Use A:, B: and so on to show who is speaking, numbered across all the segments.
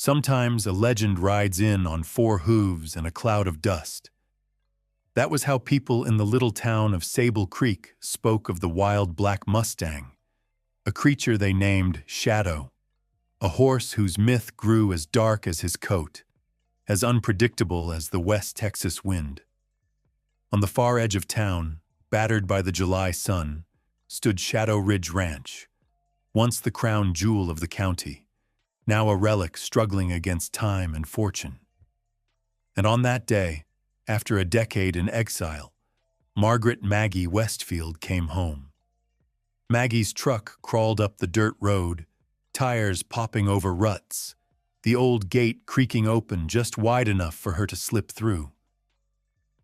A: Sometimes a legend rides in on 4 hooves and a cloud of dust. That was how people in the little town of Sable Creek spoke of the wild black Mustang, a creature they named Shadow, a horse whose myth grew as dark as his coat, as unpredictable as the West Texas wind. On the far edge of town, battered by the July sun, stood Shadow Ridge Ranch, once the crown jewel of the county, now a relic struggling against time and fortune. And on that day, after a decade in exile, Margaret Maggie Westfield came home. Maggie's truck crawled up the dirt road, tires popping over ruts, the old gate creaking open just wide enough for her to slip through.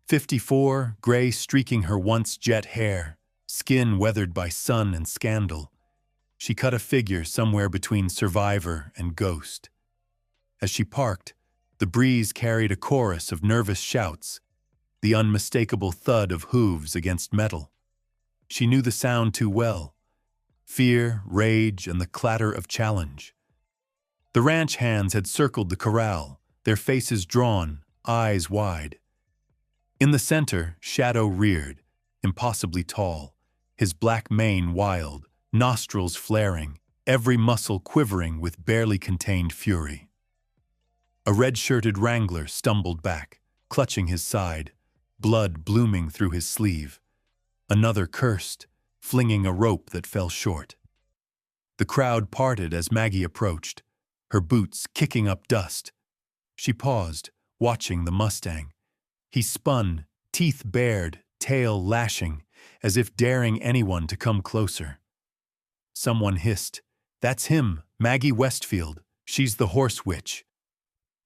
A: 54, gray streaking her once jet hair, skin weathered by sun and scandal, she cut a figure somewhere between survivor and ghost. As she parked, the breeze carried a chorus of nervous shouts, the unmistakable thud of hooves against metal. She knew the sound too well. Fear, rage, and the clatter of challenge. The ranch hands had circled the corral, their faces drawn, eyes wide. In the center, Shadow reared, impossibly tall, his black mane wild, nostrils flaring, every muscle quivering with barely contained fury. A red-shirted wrangler stumbled back, clutching his side, blood blooming through his sleeve. Another cursed, flinging a rope that fell short. The crowd parted as Maggie approached, her boots kicking up dust. She paused, watching the Mustang. He spun, teeth bared, tail lashing, as if daring anyone to come closer. Someone hissed, "That's him, Maggie Westfield. She's the horse witch."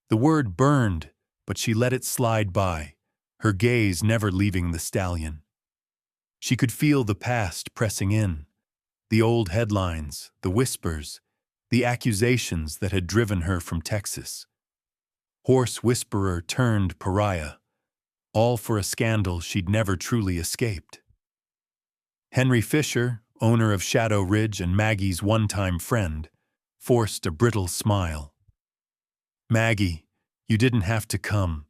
A: The word burned, but she let it slide by, her gaze never leaving the stallion. She could feel the past pressing in, the old headlines, the whispers, the accusations that had driven her from Texas. Horse whisperer turned pariah, all for a scandal she'd never truly escaped. Henry Fisher, owner of Shadow Ridge and Maggie's one-time friend, forced a brittle smile. "Maggie, you didn't have to come."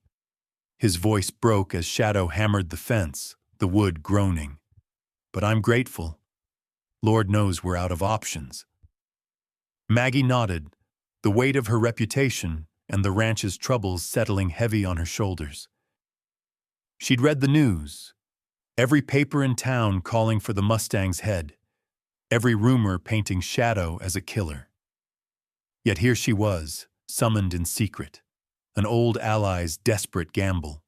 A: His voice broke as Shadow hammered the fence, the wood groaning. "But I'm grateful. Lord knows we're out of options." Maggie nodded, the weight of her reputation and the ranch's troubles settling heavy on her shoulders. She'd read the news, every paper in town calling for the Mustang's head, every rumor painting Shadow as a killer. Yet here she was, summoned in secret, an old ally's desperate gamble.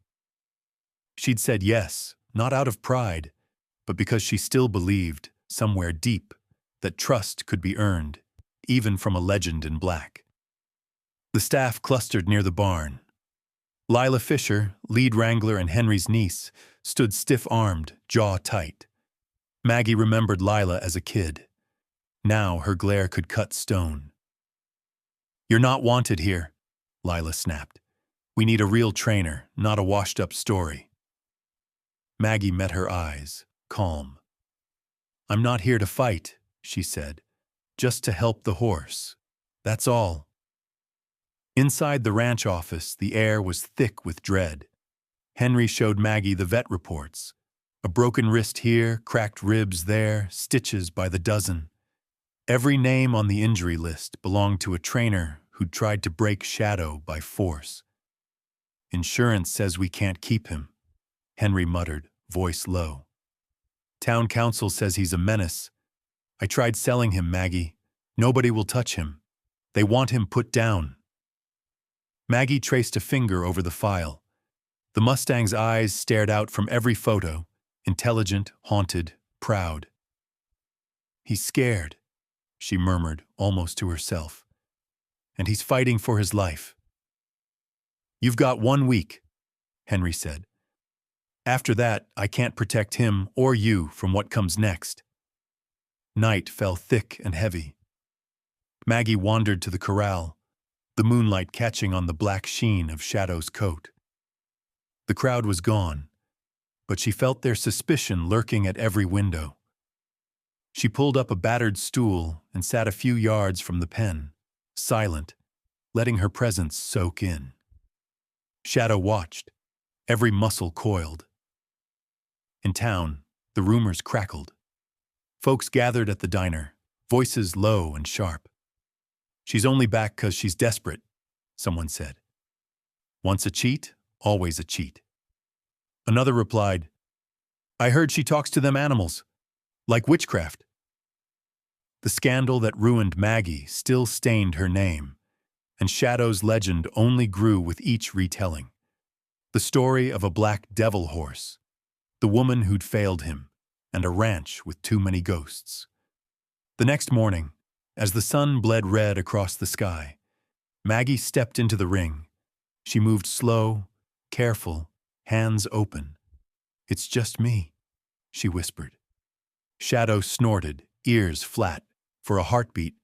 A: She'd said yes, not out of pride, but because she still believed, somewhere deep, that trust could be earned, even from a legend in black. The staff clustered near the barn. Lila Fisher, lead wrangler and Henry's niece, stood stiff-armed, jaw tight. Maggie remembered Lila as a kid. Now her glare could cut stone. "You're not wanted here," Lila snapped. "We need a real trainer, not a washed-up story." Maggie met her eyes, calm. "I'm not here to fight," she said. "Just to help the horse. That's all." Inside the ranch office, the air was thick with dread. Henry showed Maggie the vet reports. A broken wrist here, cracked ribs there, stitches by the dozen. Every name on the injury list belonged to a trainer who'd tried to break Shadow by force. "Insurance says we can't keep him," Henry muttered, voice low. "Town council says he's a menace. I tried selling him, Maggie. Nobody will touch him. They want him put down." Maggie traced a finger over the file. The Mustang's eyes stared out from every photo, intelligent, haunted, proud. "He's scared," she murmured, almost to herself. "And he's fighting for his life." "You've got 1 week," Henry said. "After that, I can't protect him or you from what comes next." Night fell thick and heavy. Maggie wandered to the corral, the moonlight catching on the black sheen of Shadow's coat. The crowd was gone, but she felt their suspicion lurking at every window. She pulled up a battered stool and sat a few yards from the pen, silent, letting her presence soak in. Shadow watched, every muscle coiled. In town, the rumors crackled. Folks gathered at the diner, voices low and sharp. "She's only back 'cause she's desperate," someone said. "Once a cheat, always a cheat." Another replied, "I heard she talks to them animals, like witchcraft." The scandal that ruined Maggie still stained her name, and Shadow's legend only grew with each retelling. The story of a black devil horse, the woman who'd failed him, and a ranch with too many ghosts. The next morning, as the sun bled red across the sky, Maggie stepped into the ring. She moved slow, careful, hands open. "It's just me," she whispered. Shadow snorted, ears flat. For a heartbeat,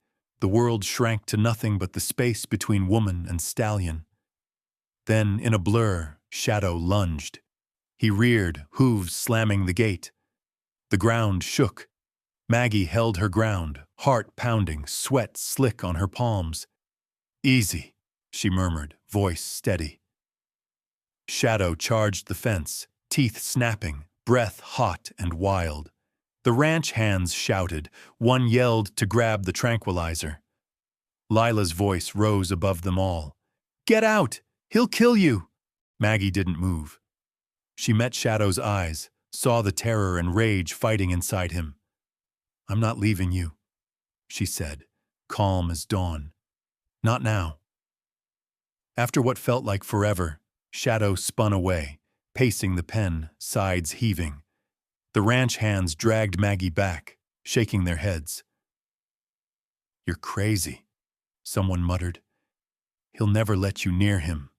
A: the world shrank to nothing but the space between woman and stallion. Then, in a blur, Shadow lunged. He reared, hooves slamming the gate. The ground shook. Maggie held her ground, heart pounding, sweat slick on her palms. "Easy," she murmured, voice steady. Shadow charged the fence, teeth snapping, breath hot and wild. The ranch hands shouted. One yelled to grab the tranquilizer. Lila's voice rose above them all. "Get out! He'll kill you!" Maggie didn't move. She met Shadow's eyes, saw the terror and rage fighting inside him. "I'm not leaving you," she said, calm as dawn. "Not now." After what felt like forever, Shadow spun away, pacing the pen, sides heaving. The ranch hands dragged Maggie back, shaking their heads. "You're crazy," someone muttered. "He'll never let you near him."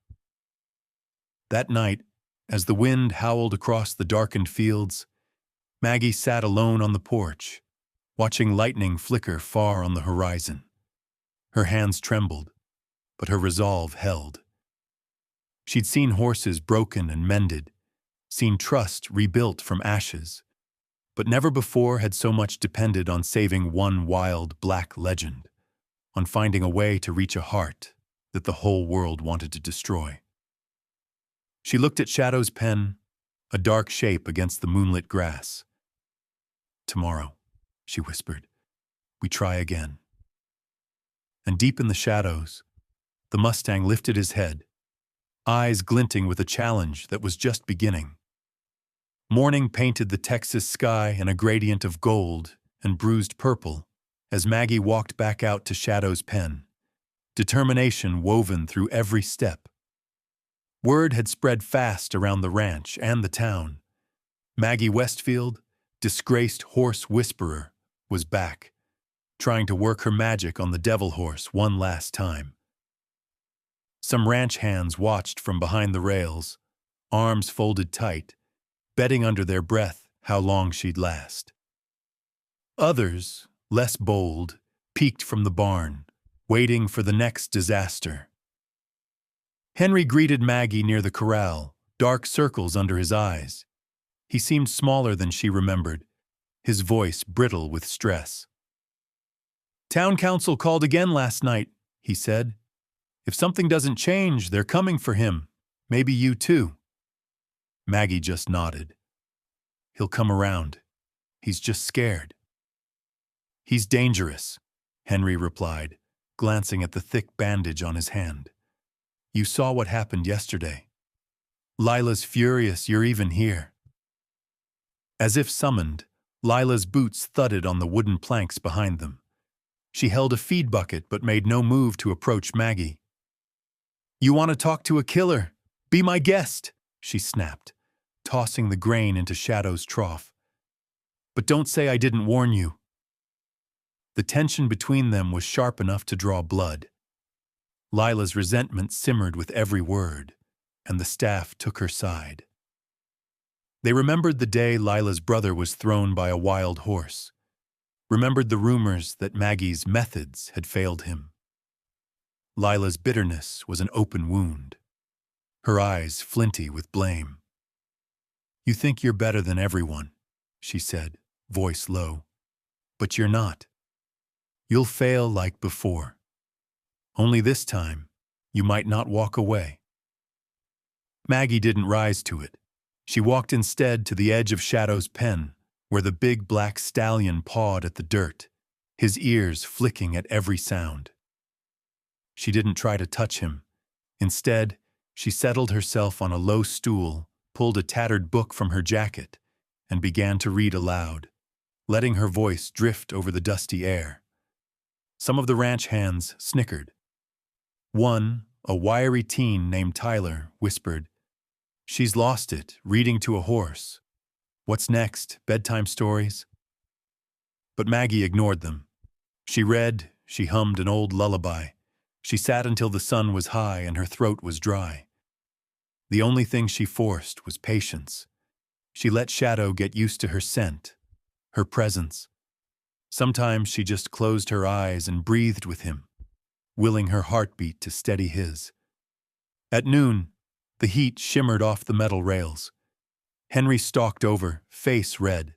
A: That night, as the wind howled across the darkened fields, Maggie sat alone on the porch, watching lightning flicker far on the horizon. Her hands trembled, but her resolve held. She'd seen horses broken and mended, seen trust rebuilt from ashes, but never before had so much depended on saving one wild black legend, on finding a way to reach a heart that the whole world wanted to destroy. She looked at Shadow's pen, a dark shape against the moonlit grass. "Tomorrow," she whispered, "we try again." And deep in the shadows, the Mustang lifted his head, eyes glinting with a challenge that was just beginning. Morning painted the Texas sky in a gradient of gold and bruised purple as Maggie walked back out to Shadow's pen, determination woven through every step. Word had spread fast around the ranch and the town. Maggie Westfield, disgraced horse whisperer, was back, trying to work her magic on the devil horse one last time. Some ranch hands watched from behind the rails, arms folded tight, betting under their breath how long she'd last. Others, less bold, peeked from the barn, waiting for the next disaster. Henry greeted Maggie near the corral, dark circles under his eyes. He seemed smaller than she remembered, his voice brittle with stress. "Town council called again last night," he said. "If something doesn't change, they're coming for him. Maybe you too." Maggie just nodded. "He'll come around. He's just scared." "He's dangerous," Henry replied, glancing at the thick bandage on his hand. "You saw what happened yesterday. Lila's furious you're even here." As if summoned, Lila's boots thudded on the wooden planks behind them. She held a feed bucket but made no move to approach Maggie. "You want to talk to a killer? Be my guest," she snapped, tossing the grain into Shadow's trough. "But don't say I didn't warn you." The tension between them was sharp enough to draw blood. Lila's resentment simmered with every word, and the staff took her side. They remembered the day Lila's brother was thrown by a wild horse, remembered the rumors that Maggie's methods had failed him. Lila's bitterness was an open wound, her eyes flinty with blame. "You think you're better than everyone," she said, voice low. "But you're not. You'll fail like before. Only this time, you might not walk away. Maggie didn't rise to it. She walked instead to the edge of Shadow's pen, where the big black stallion pawed at the dirt, his ears flicking at every sound. She didn't try to touch him. Instead, she settled herself on a low stool, pulled a tattered book from her jacket, and began to read aloud, letting her voice drift over the dusty air. Some of the ranch hands snickered. One, a wiry teen named Tyler, whispered, "She's lost it, reading to a horse. What's next, bedtime stories?" But Maggie ignored them. She read, she hummed an old lullaby. She sat until the sun was high and her throat was dry. The only thing she forced was patience. She let Shadow get used to her scent, her presence. Sometimes she just closed her eyes and breathed with him, willing her heartbeat to steady his. At noon, the heat shimmered off the metal rails. Henry stalked over, face red.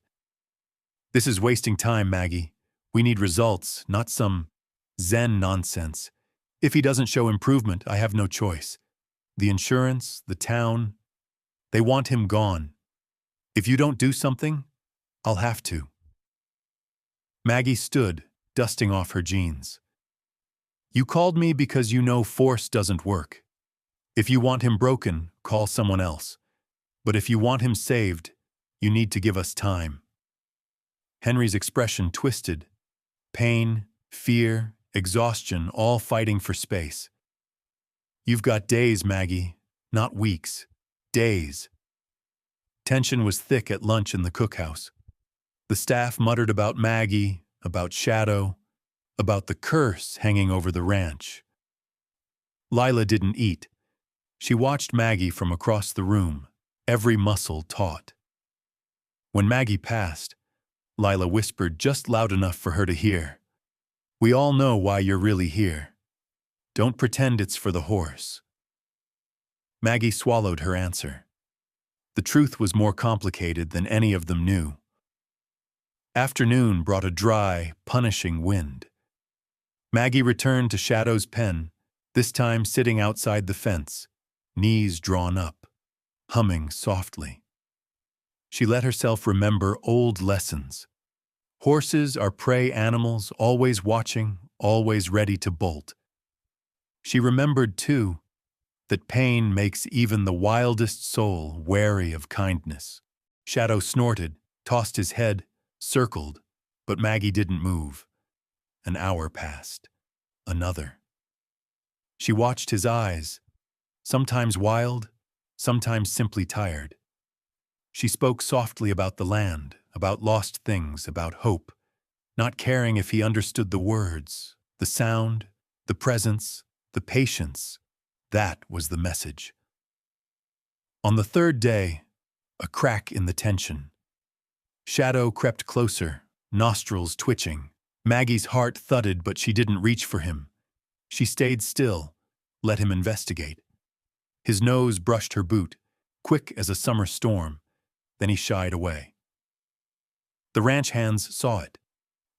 A: "This is wasting time, Maggie. We need results, not some Zen nonsense. If he doesn't show improvement, I have no choice. The insurance, the town, they want him gone. If you don't do something, I'll have to." Maggie stood, dusting off her jeans. "You called me because you know force doesn't work. If you want him broken, call someone else. But if you want him saved, you need to give us time." Henry's expression twisted. Pain, fear, exhaustion, all fighting for space. "You've got days, Maggie, not weeks. Days." Tension was thick at lunch in the cookhouse. The staff muttered about Maggie, about Shadow, about the curse hanging over the ranch. Lila didn't eat. She watched Maggie from across the room, every muscle taut. When Maggie passed, Lila whispered just loud enough for her to hear, "We all know why you're really here. Don't pretend it's for the horse." Maggie swallowed her answer. The truth was more complicated than any of them knew. Afternoon brought a dry, punishing wind. Maggie returned to Shadow's pen, this time sitting outside the fence, knees drawn up, humming softly. She let herself remember old lessons. Horses are prey animals, always watching, always ready to bolt. She remembered, too, that pain makes even the wildest soul wary of kindness. Shadow snorted, tossed his head, circled, but Maggie didn't move. An hour passed. Another. She watched his eyes, sometimes wild, sometimes simply tired. She spoke softly about the land, about lost things, about hope, not caring if he understood the words, the sound, the presence, the patience. That was the message. On the third day, a crack in the tension. Shadow crept closer, nostrils twitching. Maggie's heart thudded, but she didn't reach for him. She stayed still, let him investigate. His nose brushed her boot, quick as a summer storm. Then he shied away. The ranch hands saw it.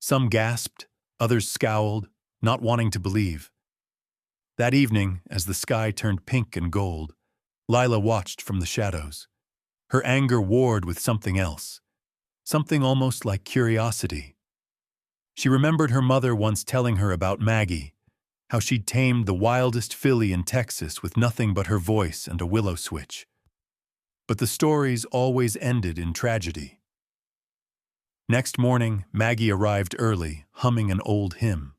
A: Some gasped, others scowled, not wanting to believe. That evening, as the sky turned pink and gold, Lila watched from the shadows. Her anger warred with something else, something almost like curiosity. She remembered her mother once telling her about Maggie, how she'd tamed the wildest filly in Texas with nothing but her voice and a willow switch. But the stories always ended in tragedy. Next morning, Maggie arrived early, humming an old hymn.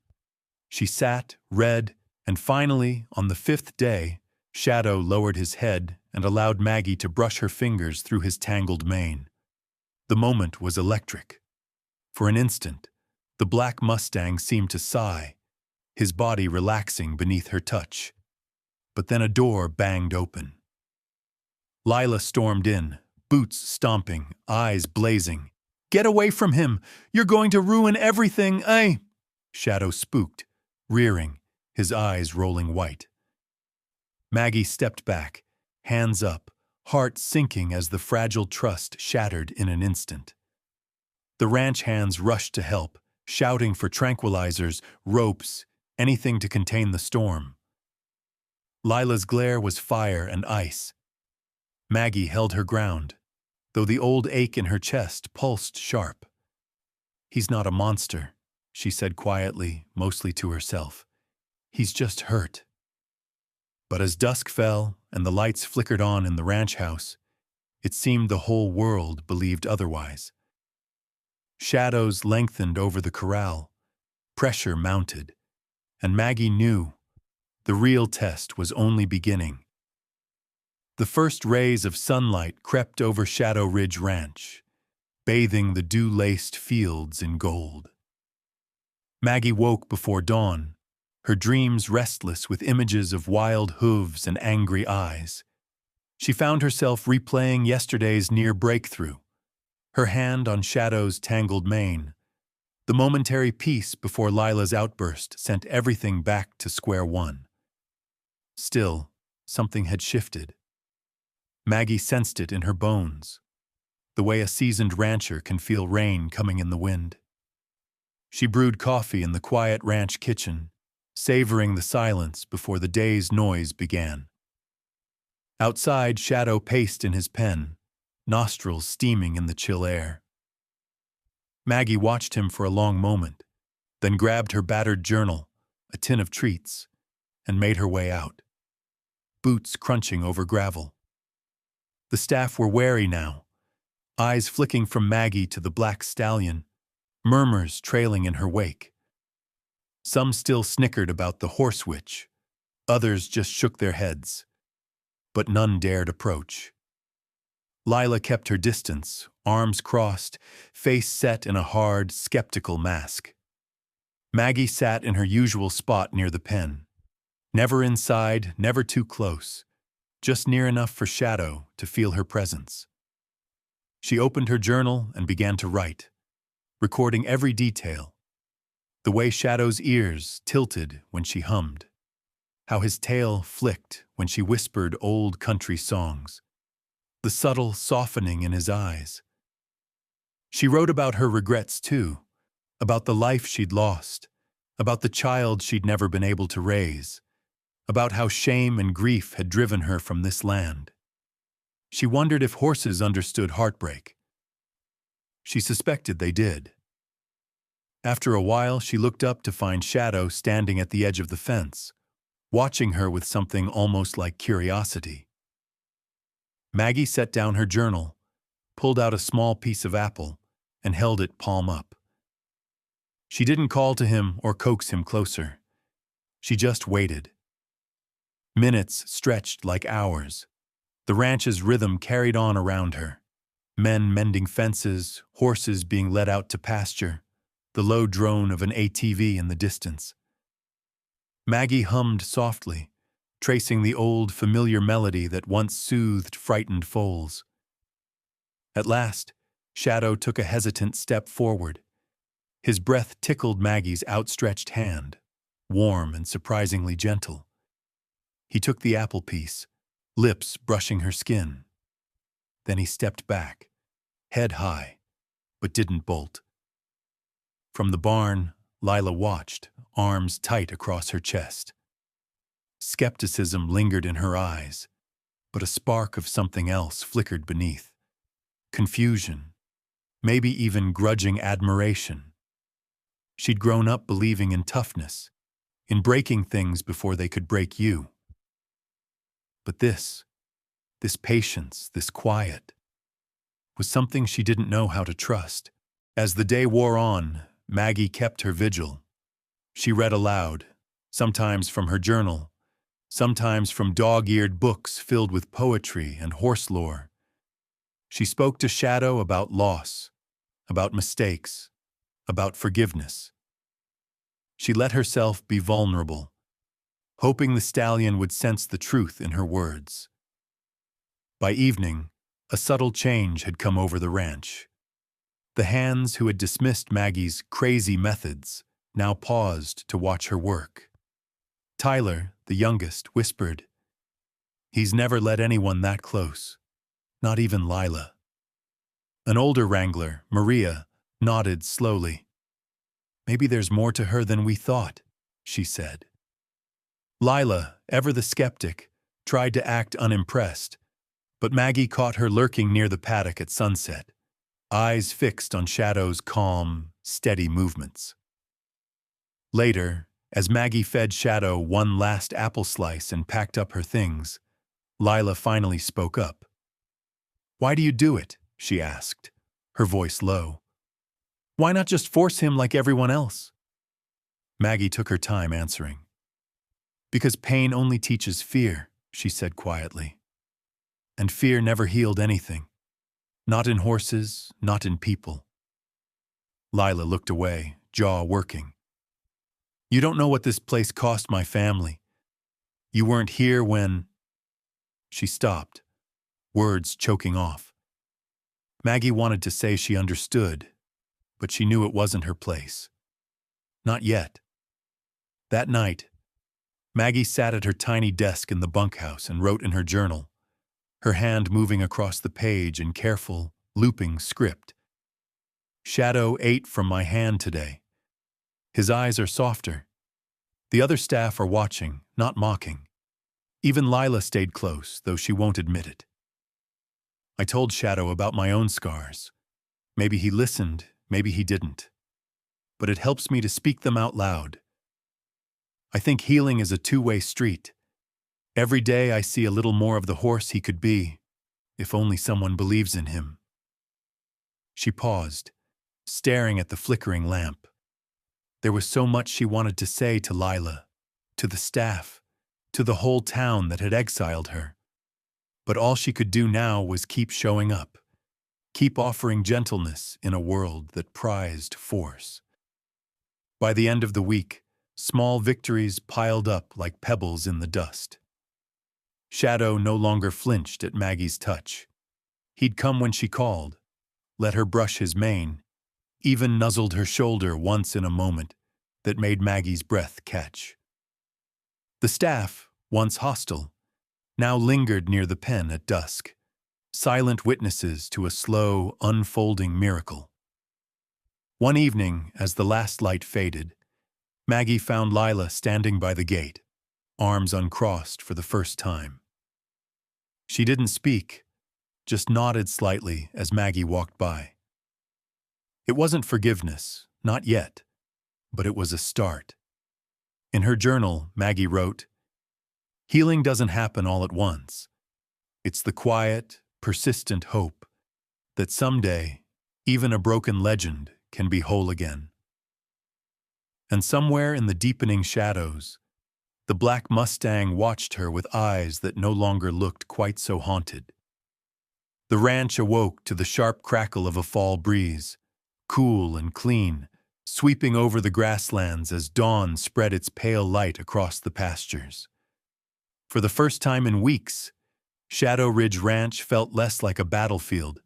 A: She sat, read, and finally, on the fifth day, Shadow lowered his head and allowed Maggie to brush her fingers through his tangled mane. The moment was electric. For an instant, the black Mustang seemed to sigh, his body relaxing beneath her touch. But then a door banged open. Lila stormed in, boots stomping, eyes blazing. "Get away from him! You're going to ruin everything, eh?" Shadow spooked, rearing, his eyes rolling white. Maggie stepped back, hands up, heart sinking as the fragile trust shattered in an instant. The ranch hands rushed to help, shouting for tranquilizers, ropes, anything to contain the storm. Lila's glare was fire and ice. Maggie held her ground, though the old ache in her chest pulsed sharp. "He's not a monster," she said quietly, mostly to herself. "He's just hurt." But as dusk fell and the lights flickered on in the ranch house, it seemed the whole world believed otherwise. Shadows lengthened over the corral, pressure mounted, and Maggie knew the real test was only beginning. The first rays of sunlight crept over Shadow Ridge Ranch, bathing the dew-laced fields in gold. Maggie woke before dawn, her dreams restless with images of wild hooves and angry eyes. She found herself replaying yesterday's near breakthrough, her hand on Shadow's tangled mane. The momentary peace before Lila's outburst sent everything back to square one. Still, something had shifted. Maggie sensed it in her bones, the way a seasoned rancher can feel rain coming in the wind. She brewed coffee in the quiet ranch kitchen, savoring the silence before the day's noise began. Outside, Shadow paced in his pen, nostrils steaming in the chill air. Maggie watched him for a long moment, then grabbed her battered journal, a tin of treats, and made her way out, boots crunching over gravel. The staff were wary now, eyes flicking from Maggie to the black stallion, murmurs trailing in her wake. Some still snickered about the horse witch, others just shook their heads, but none dared approach. Lila kept her distance, arms crossed, face set in a hard, skeptical mask. Maggie sat in her usual spot near the pen, never inside, never too close, just near enough for Shadow to feel her presence. She opened her journal and began to write, recording every detail. The way Shadow's ears tilted when she hummed, how his tail flicked when she whispered old country songs, the subtle softening in his eyes. She wrote about her regrets too, about the life she'd lost, about the child she'd never been able to raise, about how shame and grief had driven her from this land. She wondered if horses understood heartbreak. She suspected they did. After a while, she looked up to find Shadow standing at the edge of the fence, watching her with something almost like curiosity. Maggie set down her journal, pulled out a small piece of apple, and held it palm up. She didn't call to him or coax him closer. She just waited. Minutes stretched like hours. The ranch's rhythm carried on around her. Men mending fences, horses being led out to pasture, the low drone of an ATV in the distance. Maggie hummed softly, tracing the old, familiar melody that once soothed frightened foals. At last, Shadow took a hesitant step forward. His breath tickled Maggie's outstretched hand, warm and surprisingly gentle. He took the apple piece, lips brushing her skin. Then he stepped back, head high, but didn't bolt. From the barn, Lila watched, arms tight across her chest. Skepticism lingered in her eyes, but a spark of something else flickered beneath. Confusion, maybe even grudging admiration. She'd grown up believing in toughness, in breaking things before they could break you. But this patience, this quiet, was something she didn't know how to trust. As the day wore on, Maggie kept her vigil. She read aloud, sometimes from her journal, sometimes from dog-eared books filled with poetry and horse lore. She spoke to Shadow about loss, about mistakes, about forgiveness. She let herself be vulnerable, hoping the stallion would sense the truth in her words. By evening, a subtle change had come over the ranch. The hands who had dismissed Maggie's crazy methods now paused to watch her work. Tyler, the youngest, whispered, "He's never let anyone that close, not even Lila." An older wrangler, Maria, nodded slowly. "Maybe there's more to her than we thought," she said. Lila, ever the skeptic, tried to act unimpressed, but Maggie caught her lurking near the paddock at sunset, eyes fixed on Shadow's calm, steady movements. Later, as Maggie fed Shadow one last apple slice and packed up her things, Lila finally spoke up. "Why do you do it?" she asked, her voice low. "Why not just force him like everyone else?" Maggie took her time answering. "Because pain only teaches fear," she said quietly. "And fear never healed anything. Not in horses, not in people." Lila looked away, jaw working. "You don't know what this place cost my family. You weren't here when—" She stopped, words choking off. Maggie wanted to say she understood, but she knew it wasn't her place. Not yet. That night, Maggie sat at her tiny desk in the bunkhouse and wrote in her journal, her hand moving across the page in careful, looping script. "Shadow ate from my hand today. His eyes are softer. The other staff are watching, not mocking. Even Lila stayed close, though she won't admit it. I told Shadow about my own scars. Maybe he listened, maybe he didn't. But it helps me to speak them out loud. I think healing is a two-way street. Every day I see a little more of the horse he could be, if only someone believes in him." She paused, staring at the flickering lamp. There was so much she wanted to say to Lila, to the staff, to the whole town that had exiled her. But all she could do now was keep showing up, keep offering gentleness in a world that prized force. By the end of the week, small victories piled up like pebbles in the dust. Shadow no longer flinched at Maggie's touch. He'd come when she called, let her brush his mane, even nuzzled her shoulder once in a moment that made Maggie's breath catch. The staff, once hostile, now lingered near the pen at dusk, silent witnesses to a slow, unfolding miracle. One evening, as the last light faded, Maggie found Lila standing by the gate, arms uncrossed for the first time. She didn't speak, just nodded slightly as Maggie walked by. It wasn't forgiveness, not yet, but it was a start. In her journal, Maggie wrote, "Healing doesn't happen all at once. It's the quiet, persistent hope that someday, even a broken legend can be whole again." And somewhere in the deepening shadows, the black Mustang watched her with eyes that no longer looked quite so haunted. The ranch awoke to the sharp crackle of a fall breeze, cool and clean, sweeping over the grasslands as dawn spread its pale light across the pastures. For the first time in weeks, Shadow Ridge Ranch felt less like a battlefield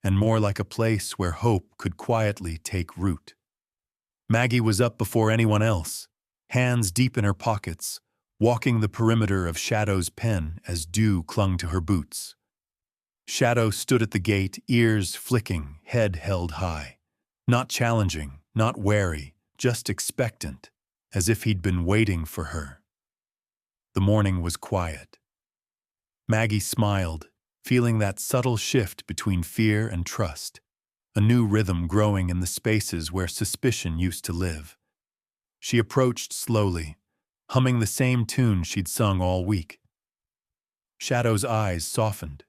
A: and more like a place where hope could quietly take root. Maggie was up before anyone else, hands deep in her pockets, walking the perimeter of Shadow's pen as dew clung to her boots. Shadow stood at the gate, ears flicking, head held high. Not challenging, not wary, just expectant, as if he'd been waiting for her. The morning was quiet. Maggie smiled, feeling that subtle shift between fear and trust, a new rhythm growing in the spaces where suspicion used to live. She approached slowly, humming the same tune she'd sung all week. Shadow's eyes softened.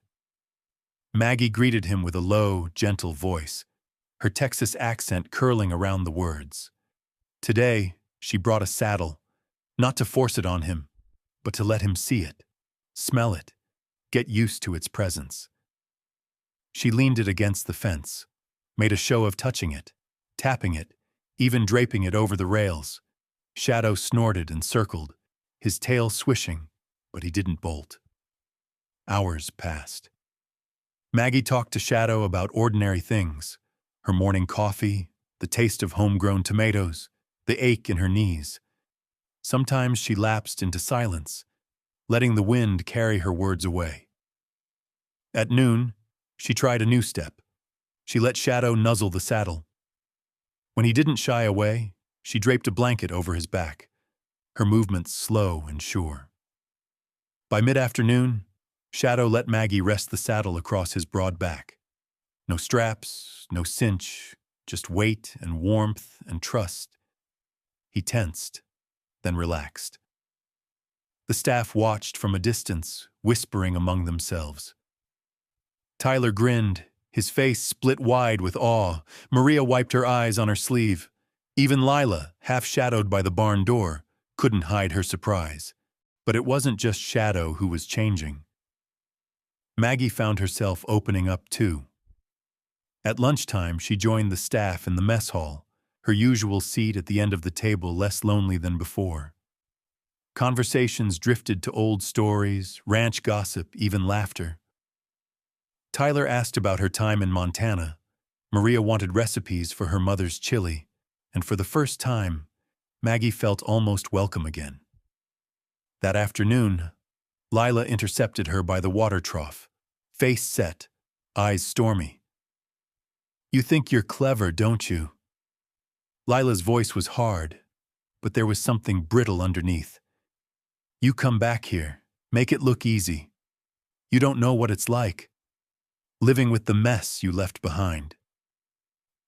A: Maggie greeted him with a low, gentle voice, her Texas accent curling around the words. Today, she brought a saddle, not to force it on him, but to let him see it, smell it, get used to its presence. She leaned it against the fence, made a show of touching it, tapping it, even draping it over the rails. Shadow snorted and circled, his tail swishing, but he didn't bolt. Hours passed. Maggie talked to Shadow about ordinary things, her morning coffee, the taste of homegrown tomatoes, the ache in her knees. Sometimes she lapsed into silence, letting the wind carry her words away. At noon, she tried a new step. She let Shadow nuzzle the saddle. When he didn't shy away, she draped a blanket over his back, her movements slow and sure. By mid-afternoon, Shadow let Maggie rest the saddle across his broad back. No straps, no cinch, just weight and warmth and trust. He tensed, then relaxed. The staff watched from a distance, whispering among themselves. Tyler grinned, his face split wide with awe. Maria wiped her eyes on her sleeve. Even Lila, half-shadowed by the barn door, couldn't hide her surprise. But it wasn't just Shadow who was changing. Maggie found herself opening up too. At lunchtime, she joined the staff in the mess hall, her usual seat at the end of the table less lonely than before. Conversations drifted to old stories, ranch gossip, even laughter. Tyler asked about her time in Montana. Maria wanted recipes for her mother's chili, and for the first time, Maggie felt almost welcome again. That afternoon, Lila intercepted her by the water trough, face set, eyes stormy. "You think you're clever, don't you?" Lila's voice was hard, but there was something brittle underneath. "You come back here, make it look easy. You don't know what it's like, living with the mess you left behind."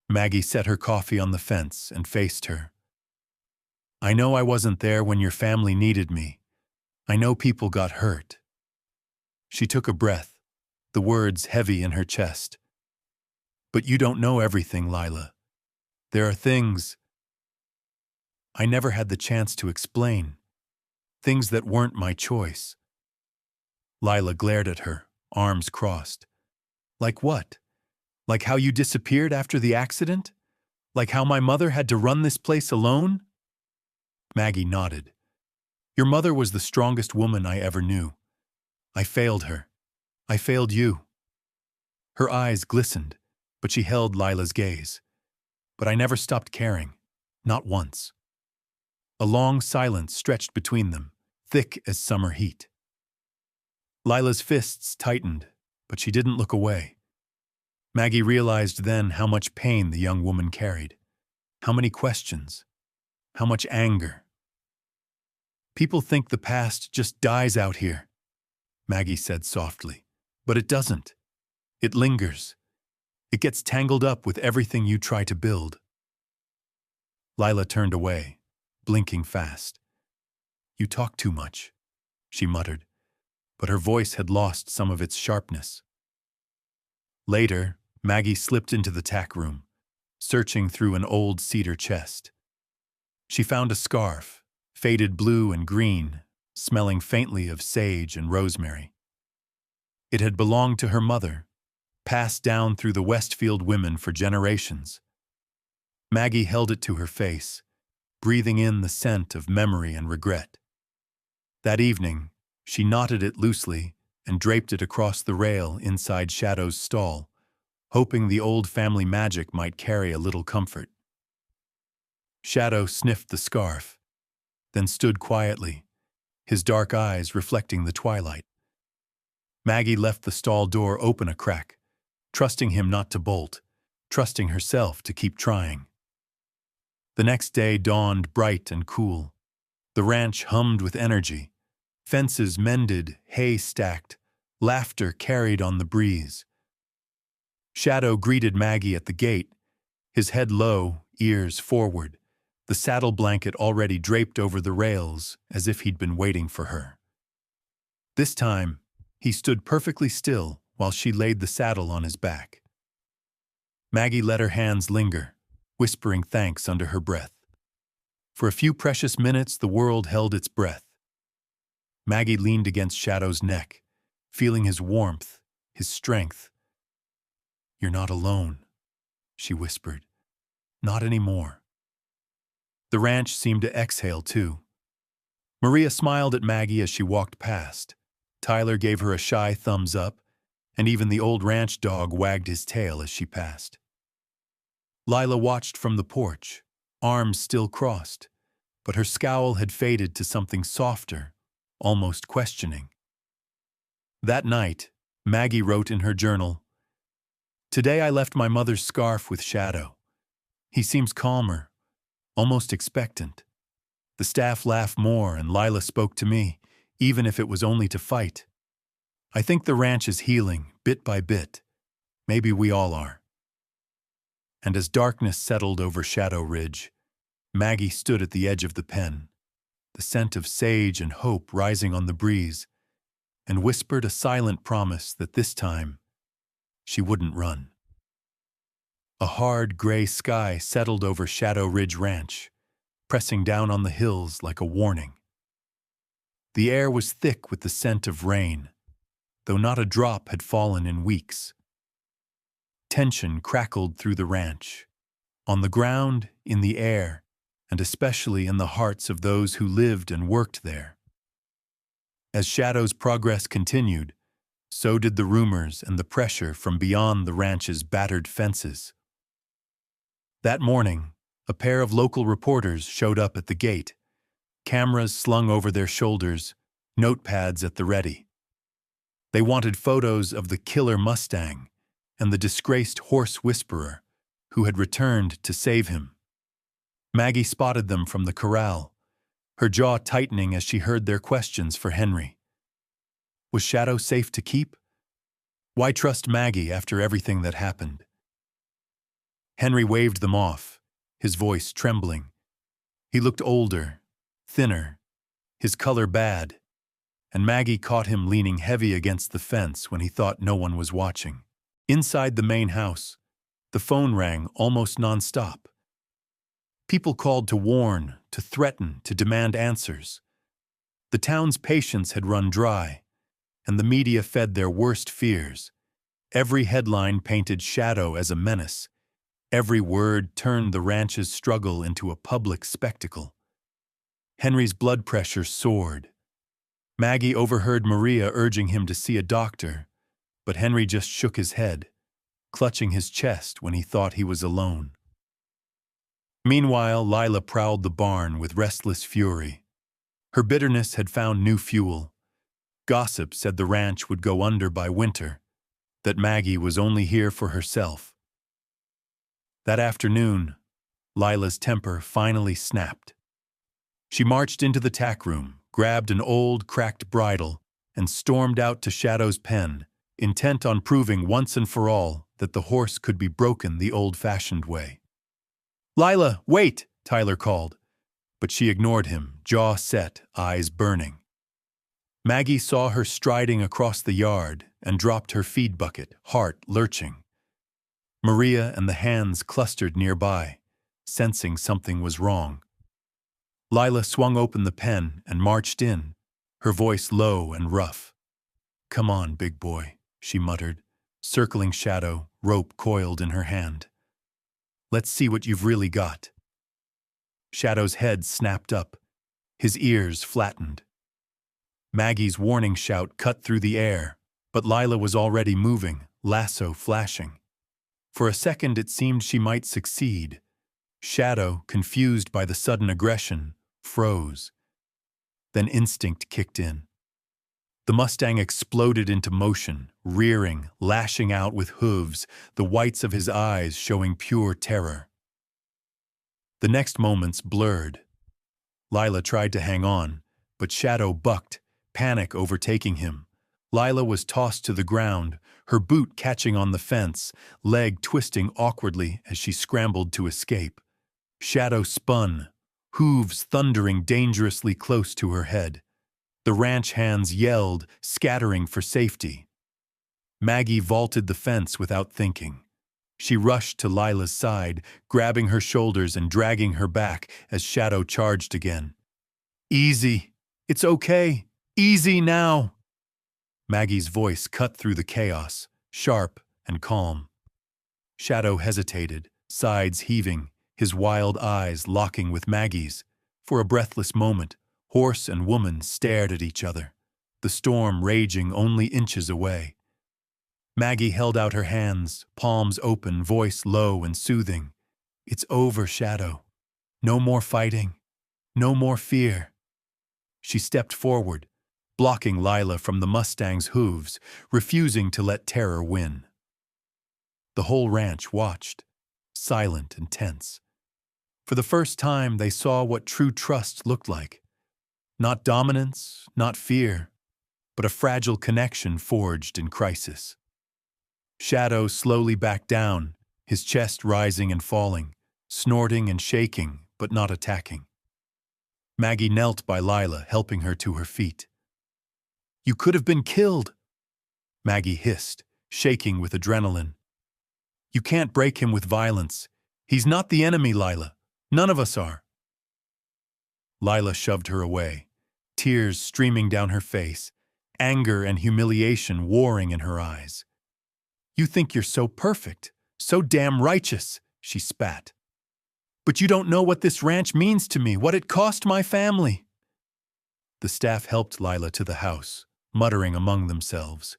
A: Maggie set her coffee on the fence and faced her. "I know I wasn't there when your family needed me. I know people got hurt." She took a breath, the words heavy in her chest. "But you don't know everything, Lila. There are things I never had the chance to explain, things that weren't my choice." Lila glared at her, arms crossed. "Like what? Like how you disappeared after the accident? Like how my mother had to run this place alone?" Maggie nodded. "Your mother was the strongest woman I ever knew. I failed her. I failed you." Her eyes glistened, but she held Lila's gaze. "But I never stopped caring. Not once." A long silence stretched between them, thick as summer heat. Lila's fists tightened, but she didn't look away. Maggie realized then how much pain the young woman carried, how many questions, how much anger. "People think the past just dies out here," Maggie said softly, "but it doesn't. It lingers. It gets tangled up with everything you try to build." Lila turned away, blinking fast. "You talk too much," she muttered, but her voice had lost some of its sharpness. Later, Maggie slipped into the tack room, searching through an old cedar chest. She found a scarf, faded blue and green, smelling faintly of sage and rosemary. It had belonged to her mother, passed down through the Westfield women for generations. Maggie held it to her face, breathing in the scent of memory and regret. That evening, she knotted it loosely and draped it across the rail inside Shadow's stall, hoping the old family magic might carry a little comfort. Shadow sniffed the scarf, then stood quietly, his dark eyes reflecting the twilight. Maggie left the stall door open a crack, trusting him not to bolt, trusting herself to keep trying. The next day dawned bright and cool. The ranch hummed with energy. Fences mended, hay stacked, laughter carried on the breeze. Shadow greeted Maggie at the gate, his head low, ears forward, the saddle blanket already draped over the rails as if he'd been waiting for her. This time, he stood perfectly still while she laid the saddle on his back. Maggie let her hands linger, whispering thanks under her breath. For a few precious minutes, the world held its breath. Maggie leaned against Shadow's neck, feeling his warmth, his strength. "You're not alone," she whispered. "Not anymore." The ranch seemed to exhale, too. Maria smiled at Maggie as she walked past. Tyler gave her a shy thumbs up, and even the old ranch dog wagged his tail as she passed. Lila watched from the porch, arms still crossed, but her scowl had faded to something softer, almost questioning. That night, Maggie wrote in her journal, "Today I left my mother's scarf with Shadow. He seems calmer, almost expectant. The staff laughed more and Lila spoke to me, even if it was only to fight. I think the ranch is healing, bit by bit. Maybe we all are. And as darkness settled over Shadow Ridge, Maggie stood at the edge of the pen, the scent of sage and hope rising on the breeze, and whispered a silent promise that this time she wouldn't run. A hard gray sky settled over Shadow Ridge Ranch, pressing down on the hills like a warning. The air was thick with the scent of rain, though not a drop had fallen in weeks. Tension crackled through the ranch, on the ground, in the air, and especially in the hearts of those who lived and worked there. As Shadow's progress continued, so did the rumors and the pressure from beyond the ranch's battered fences. That morning, a pair of local reporters showed up at the gate, cameras slung over their shoulders, notepads at the ready. They wanted photos of the killer Mustang and the disgraced horse whisperer who had returned to save him. Maggie spotted them from the corral, her jaw tightening as she heard their questions for Henry. Was Shadow safe to keep? Why trust Maggie after everything that happened? Henry waved them off, his voice trembling. He looked older, thinner, his color bad, and Maggie caught him leaning heavy against the fence when he thought no one was watching. Inside the main house, the phone rang almost nonstop. People called to warn, to threaten, to demand answers. The town's patience had run dry, and the media fed their worst fears. Every headline painted Shadow as a menace. Every word turned the ranch's struggle into a public spectacle. Henry's blood pressure soared. Maggie overheard Maria urging him to see a doctor, but Henry just shook his head, clutching his chest when he thought he was alone. Meanwhile, Lila prowled the barn with restless fury. Her bitterness had found new fuel. Gossip said the ranch would go under by winter, that Maggie was only here for herself. That afternoon, Lila's temper finally snapped. She marched into the tack room, grabbed an old, cracked bridle, and stormed out to Shadow's pen, intent on proving once and for all that the horse could be broken the old-fashioned way. "Lila, wait!" Tyler called, but she ignored him, jaw set, eyes burning. Maggie saw her striding across the yard and dropped her feed bucket, heart lurching. Maria and the hands clustered nearby, sensing something was wrong. Lila swung open the pen and marched in, her voice low and rough. "Come on, big boy," she muttered, circling Shadow, rope coiled in her hand. "Let's see what you've really got." Shadow's head snapped up, his ears flattened. Maggie's warning shout cut through the air, but Lila was already moving, lasso flashing. For a second it seemed she might succeed. Shadow, confused by the sudden aggression, froze. Then instinct kicked in. The Mustang exploded into motion, rearing, lashing out with hooves, the whites of his eyes showing pure terror. The next moments blurred. Lila tried to hang on, but Shadow bucked, panic overtaking him. Lila was tossed to the ground, her boot catching on the fence, leg twisting awkwardly as she scrambled to escape. Shadow spun, hooves thundering dangerously close to her head. The ranch hands yelled, scattering for safety. Maggie vaulted the fence without thinking. She rushed to Lila's side, grabbing her shoulders and dragging her back as Shadow charged again. "Easy. It's okay. Easy now." Maggie's voice cut through the chaos, sharp and calm. Shadow hesitated, sides heaving, his wild eyes locking with Maggie's. For a breathless moment, horse and woman stared at each other, the storm raging only inches away. Maggie held out her hands, palms open, voice low and soothing. "It's over, Shadow. No more fighting. No more fear." She stepped forward, blocking Lila from the Mustang's hooves, refusing to let terror win. The whole ranch watched, silent and tense. For the first time, they saw what true trust looked like. Not dominance, not fear, but a fragile connection forged in crisis. Shadow slowly backed down, his chest rising and falling, snorting and shaking, but not attacking. Maggie knelt by Lila, helping her to her feet. "You could have been killed," Maggie hissed, shaking with adrenaline. "You can't break him with violence. He's not the enemy, Lila. None of us are." Lila shoved her away, tears streaming down her face, anger and humiliation warring in her eyes. "You think you're so perfect, so damn righteous," she spat. "But you don't know what this ranch means to me, what it cost my family." The staff helped Lila to the house, muttering among themselves.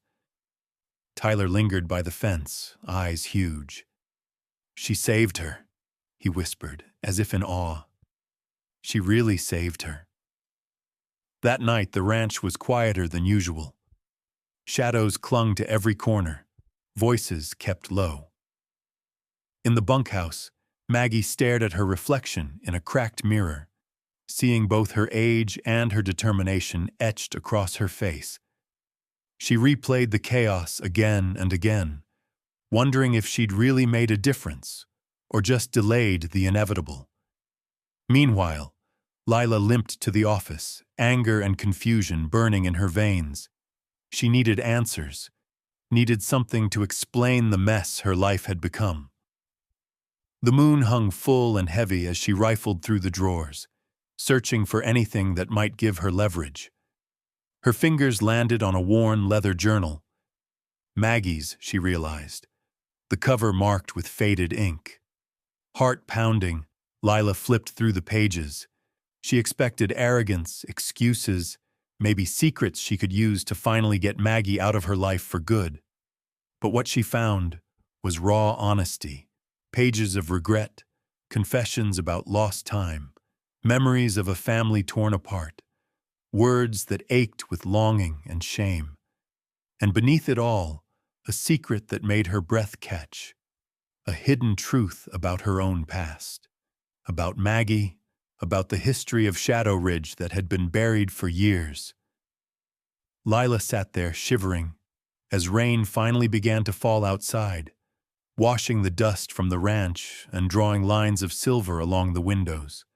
A: Tyler lingered by the fence, eyes huge. "She saved her," he whispered, as if in awe. "She really saved her." That night, the ranch was quieter than usual. Shadows clung to every corner, voices kept low. In the bunkhouse, Maggie stared at her reflection in a cracked mirror, seeing both her age and her determination etched across her face. She replayed the chaos again and again, wondering if she'd really made a difference or just delayed the inevitable. Meanwhile, Lila limped to the office, anger and confusion burning in her veins. She needed answers, needed something to explain the mess her life had become. The moon hung full and heavy as she rifled through the drawers, searching for anything that might give her leverage. Her fingers landed on a worn leather journal. Maggie's, she realized, the cover marked with faded ink. Heart pounding, Lila flipped through the pages. She expected arrogance, excuses, maybe secrets she could use to finally get Maggie out of her life for good. But what she found was raw honesty, pages of regret, confessions about lost time, memories of a family torn apart, words that ached with longing and shame. And beneath it all, a secret that made her breath catch, a hidden truth about her own past, about Maggie, about the history of Shadow Ridge that had been buried for years. Lila sat there shivering as rain finally began to fall outside, washing the dust from the ranch and drawing lines of silver along the windows.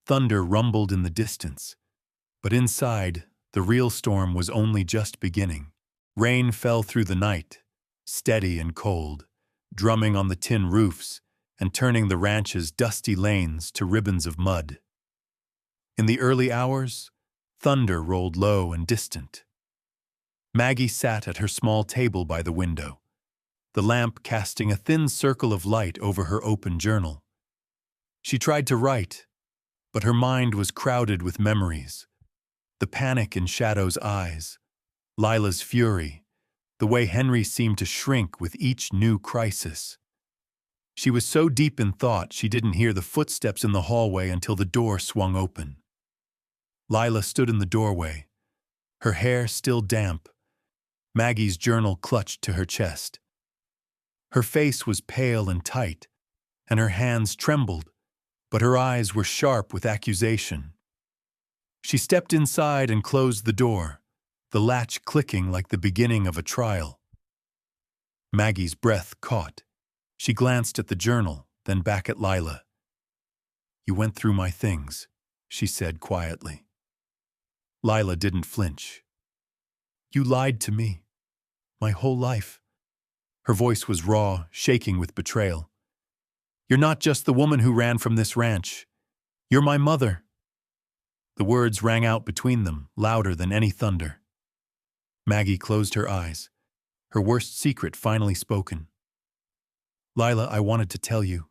A: Thunder rumbled in the distance, but inside, the real storm was only just beginning. Rain fell through the night, steady and cold, drumming on the tin roofs and turning the ranch's dusty lanes to ribbons of mud. In the early hours, thunder rolled low and distant. Maggie sat at her small table by the window, the lamp casting a thin circle of light over her open journal. She tried to write, but her mind was crowded with memories. The panic in Shadow's eyes, Lila's fury, the way Henry seemed to shrink with each new crisis. She was so deep in thought she didn't hear the footsteps in the hallway until the door swung open. Lila stood in the doorway, her hair still damp, Maggie's journal clutched to her chest. Her face was pale and tight, and her hands trembled, but her eyes were sharp with accusation. She stepped inside and closed the door, the latch clicking like the beginning of a trial. Maggie's breath caught. She glanced at the journal, then back at Lila. "You went through my things," she said quietly. Lila didn't flinch. "You lied to me. My whole life." Her voice was raw, shaking with betrayal. "You're not just the woman who ran from this ranch. You're my mother." The words rang out between them, louder than any thunder. Maggie closed her eyes, her worst secret finally spoken. "Lila, I wanted to tell you,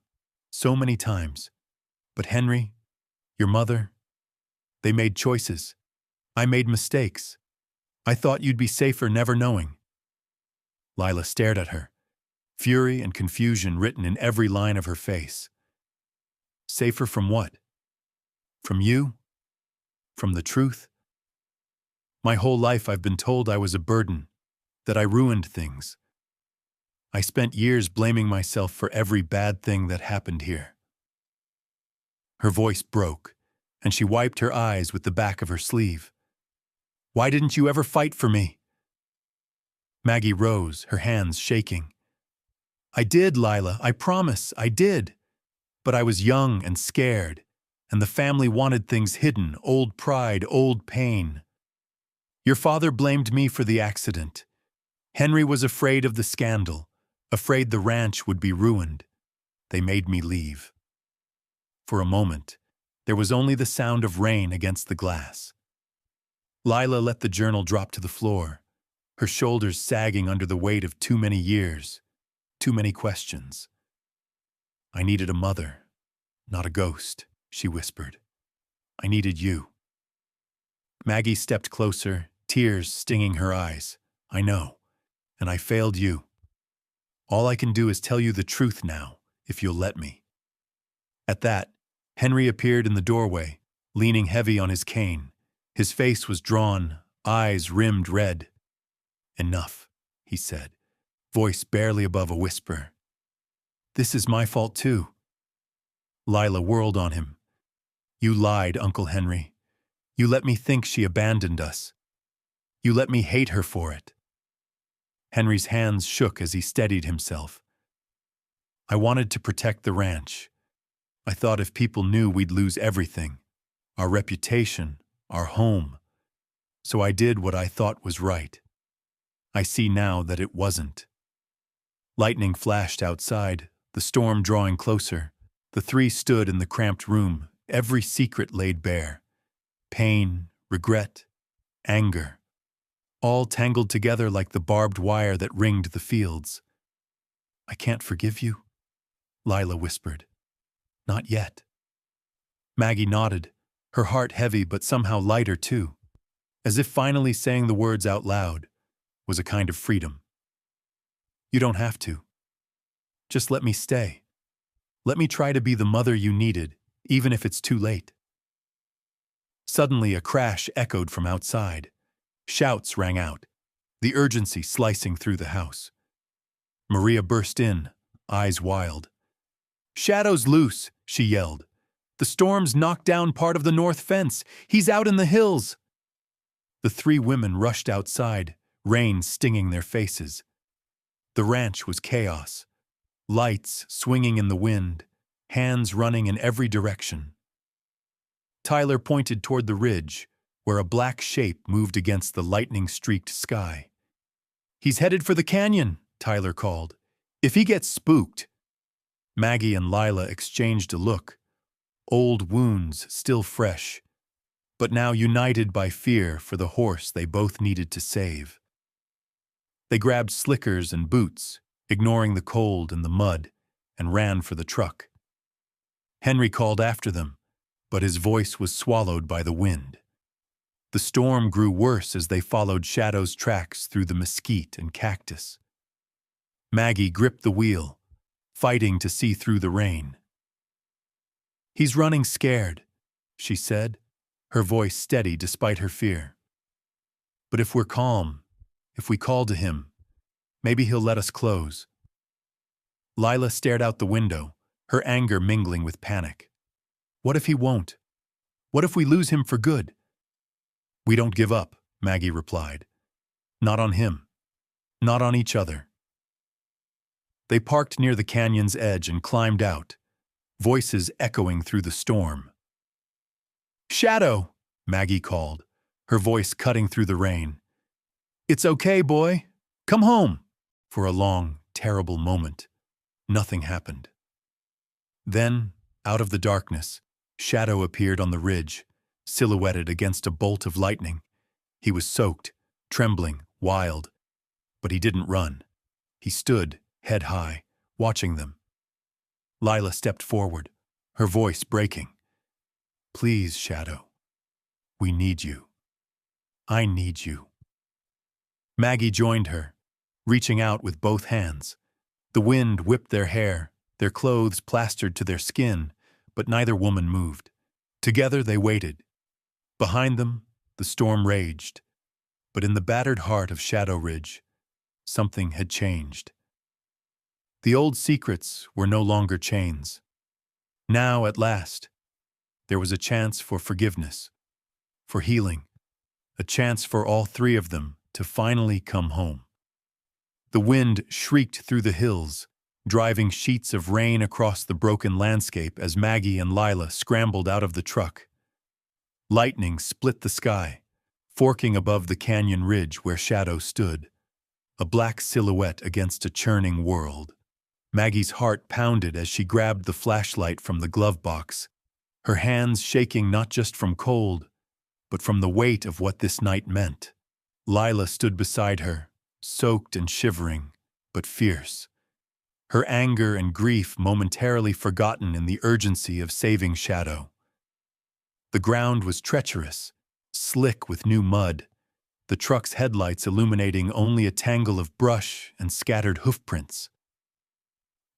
A: so many times. But Henry, your mother, they made choices. I made mistakes. I thought you'd be safer never knowing." Lila stared at her, fury and confusion written in every line of her face. "Safer from what? From you? From the truth? My whole life I've been told I was a burden, that I ruined things. I spent years blaming myself for every bad thing that happened here. Her voice broke, and she wiped her eyes with the back of her sleeve. "Why didn't you ever fight for me?" Maggie rose, her hands shaking. "I did, Lila, I promise, I did. But I was young and scared, and the family wanted things hidden, old pride, old pain. Your father blamed me for the accident. Henry was afraid of the scandal, afraid the ranch would be ruined. They made me leave." For a moment, there was only the sound of rain against the glass. Lila let the journal drop to the floor, her shoulders sagging under the weight of too many years, too many questions. "I needed a mother, not a ghost," she whispered. "I needed you." Maggie stepped closer, tears stinging her eyes. "I know, and I failed you. All I can do is tell you the truth now, if you'll let me." At that, Henry appeared in the doorway, leaning heavy on his cane. His face was drawn, eyes rimmed red. "Enough," he said, voice barely above a whisper. "This is my fault too." Lila whirled on him. "You lied, Uncle Henry. You let me think she abandoned us. You let me hate her for it." Henry's hands shook as he steadied himself. "I wanted to protect the ranch. I thought if people knew we'd lose everything, our reputation, our home. So I did what I thought was right. I see now that it wasn't." Lightning flashed outside, the storm drawing closer. The three stood in the cramped room, every secret laid bare. Pain, regret, anger, all tangled together like the barbed wire that ringed the fields. "I can't forgive you," Lila whispered. "Not yet." Maggie nodded, her heart heavy but somehow lighter too, as if finally saying the words out loud was a kind of freedom. "You don't have to. Just let me stay. Let me try to be the mother you needed, even if it's too late." Suddenly a crash echoed from outside. Shouts rang out, the urgency slicing through the house. Maria burst in, eyes wild. "Shadow's loose," she yelled. "The storm's knocked down part of the north fence. He's out in the hills." The three women rushed outside, rain stinging their faces. The ranch was chaos, lights swinging in the wind, hands running in every direction. Tyler pointed toward the ridge, where a black shape moved against the lightning-streaked sky. "He's headed for the canyon," Tyler called. "If he gets spooked." Maggie and Lila exchanged a look, old wounds still fresh, but now united by fear for the horse they both needed to save. They grabbed slickers and boots, ignoring the cold and the mud, and ran for the truck. Henry called after them, but his voice was swallowed by the wind. The storm grew worse as they followed Shadow's tracks through the mesquite and cactus. Maggie gripped the wheel, fighting to see through the rain. "He's running scared," she said, her voice steady despite her fear. "But if we're calm, if we call to him, maybe he'll let us close." Lila stared out the window, her anger mingling with panic. "What if he won't? What if we lose him for good?" "We don't give up," Maggie replied. "Not on him. Not on each other." They parked near the canyon's edge and climbed out, voices echoing through the storm. "Shadow," Maggie called, her voice cutting through the rain. "It's okay, boy. Come home." For a long, terrible moment, nothing happened. Then, out of the darkness, Shadow appeared on the ridge, silhouetted against a bolt of lightning. He was soaked, trembling, wild, but he didn't run. He stood, head high, watching them. Lila stepped forward, her voice breaking. "Please, Shadow. We need you. I need you." Maggie joined her, reaching out with both hands. The wind whipped their hair, their clothes plastered to their skin, but neither woman moved. Together they waited. Behind them, the storm raged. But in the battered heart of Shadow Ridge, something had changed. The old secrets were no longer chains. Now, at last, There was a chance for forgiveness, for healing, a chance for all three of them to finally come home. The wind shrieked through the hills, driving sheets of rain across the broken landscape as Maggie and Lila scrambled out of the truck. Lightning split the sky, forking above the canyon ridge where Shadow stood, a black silhouette against a churning world. Maggie's heart pounded as she grabbed the flashlight from the glove box, her hands shaking not just from cold, but from the weight of what this night meant. Lila stood beside her, soaked and shivering, but fierce, her anger and grief momentarily forgotten in the urgency of saving Shadow. The ground was treacherous, slick with new mud, the truck's headlights illuminating only a tangle of brush and scattered hoofprints.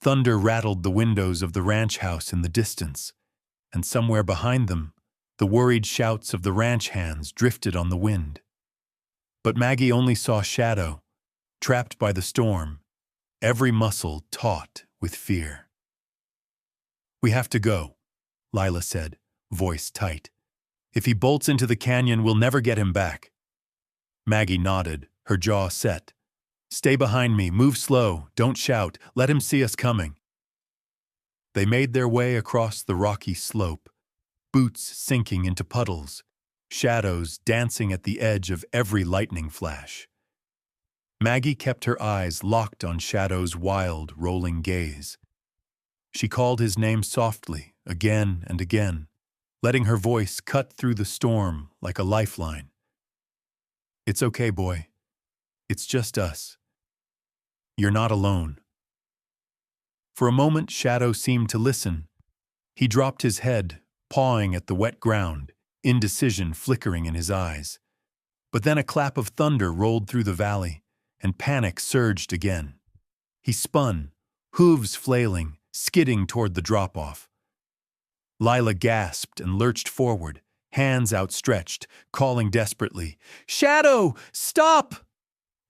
A: Thunder rattled the windows of the ranch house in the distance, and somewhere behind them, the worried shouts of the ranch hands drifted on the wind. But Maggie only saw Shadow, trapped by the storm, every muscle taut with fear. "We have to go," Lila said, voice tight. "If he bolts into the canyon, we'll never get him back." Maggie nodded, her jaw set. "Stay behind me, move slow, don't shout, let him see us coming." They made their way across the rocky slope, boots sinking into puddles, shadows dancing at the edge of every lightning flash. Maggie kept her eyes locked on Shadow's wild, rolling gaze. She called his name softly, again and again, letting her voice cut through the storm like a lifeline. "It's okay, boy. It's just us. You're not alone." For a moment, Shadow seemed to listen. He dropped his head, pawing at the wet ground, indecision flickering in his eyes. But then a clap of thunder rolled through the valley, and panic surged again. He spun, hooves flailing, skidding toward the drop-off. Lila gasped and lurched forward, hands outstretched, calling desperately, "Shadow, stop!"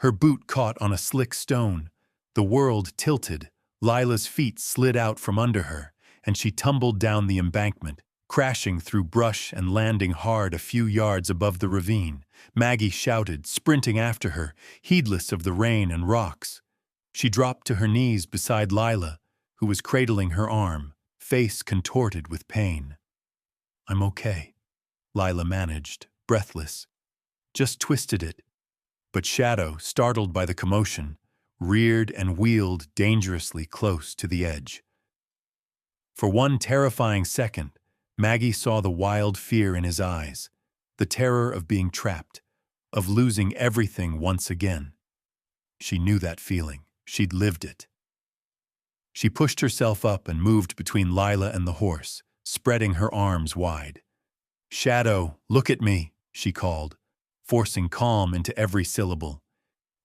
A: Her boot caught on a slick stone. The world tilted, Lila's feet slid out from under her, and she tumbled down the embankment, crashing through brush and landing hard a few yards above the ravine. Maggie shouted, sprinting after her, heedless of the rain and rocks. She dropped to her knees beside Lila, who was cradling her arm, face contorted with pain. "I'm okay," Lila managed, breathless. "Just twisted it." But Shadow, startled by the commotion, reared and wheeled dangerously close to the edge. For one terrifying second, Maggie saw the wild fear in his eyes, the terror of being trapped, of losing everything once again. She knew that feeling. She'd lived it. She pushed herself up and moved between Lila and the horse, spreading her arms wide. "Shadow, look at me," she called, forcing calm into every syllable.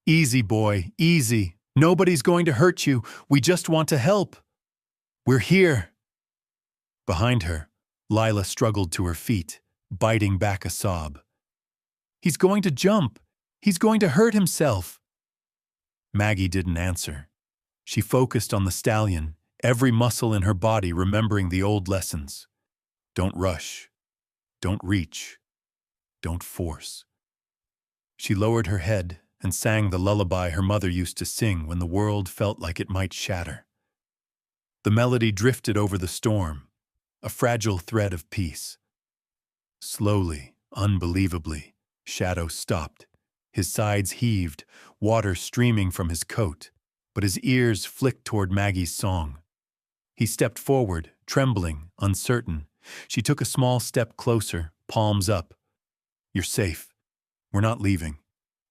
A: "Easy, boy, easy. Nobody's going to hurt you. We just want to help. We're here." Behind her, Lila struggled to her feet, biting back a sob. "He's going to jump. He's going to hurt himself." Maggie didn't answer. She focused on the stallion, every muscle in her body remembering the old lessons. Don't rush. Don't reach. Don't force. She lowered her head and sang the lullaby her mother used to sing when the world felt like it might shatter. The melody drifted over the storm, a fragile thread of peace. Slowly, unbelievably, Shadow stopped. His sides heaved, water streaming from his coat, but his ears flicked toward Maggie's song. He stepped forward, trembling, uncertain. She took a small step closer, palms up. "You're safe. We're not leaving.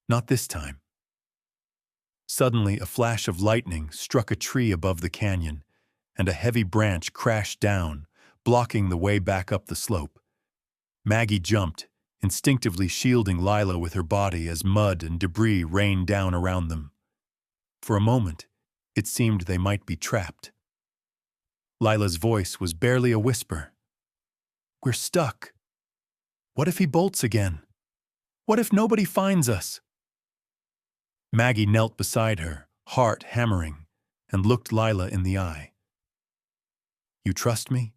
A: Not this time." Suddenly, a flash of lightning struck a tree above the canyon, and a heavy branch crashed down, blocking the way back up the slope. Maggie jumped, instinctively shielding Lila with her body as mud and debris rained down around them. For a moment, it seemed they might be trapped. Lila's voice was barely a whisper. "We're stuck. What if he bolts again? What if nobody finds us?" Maggie knelt beside her, heart hammering, and looked Lila in the eye. "You trust me?"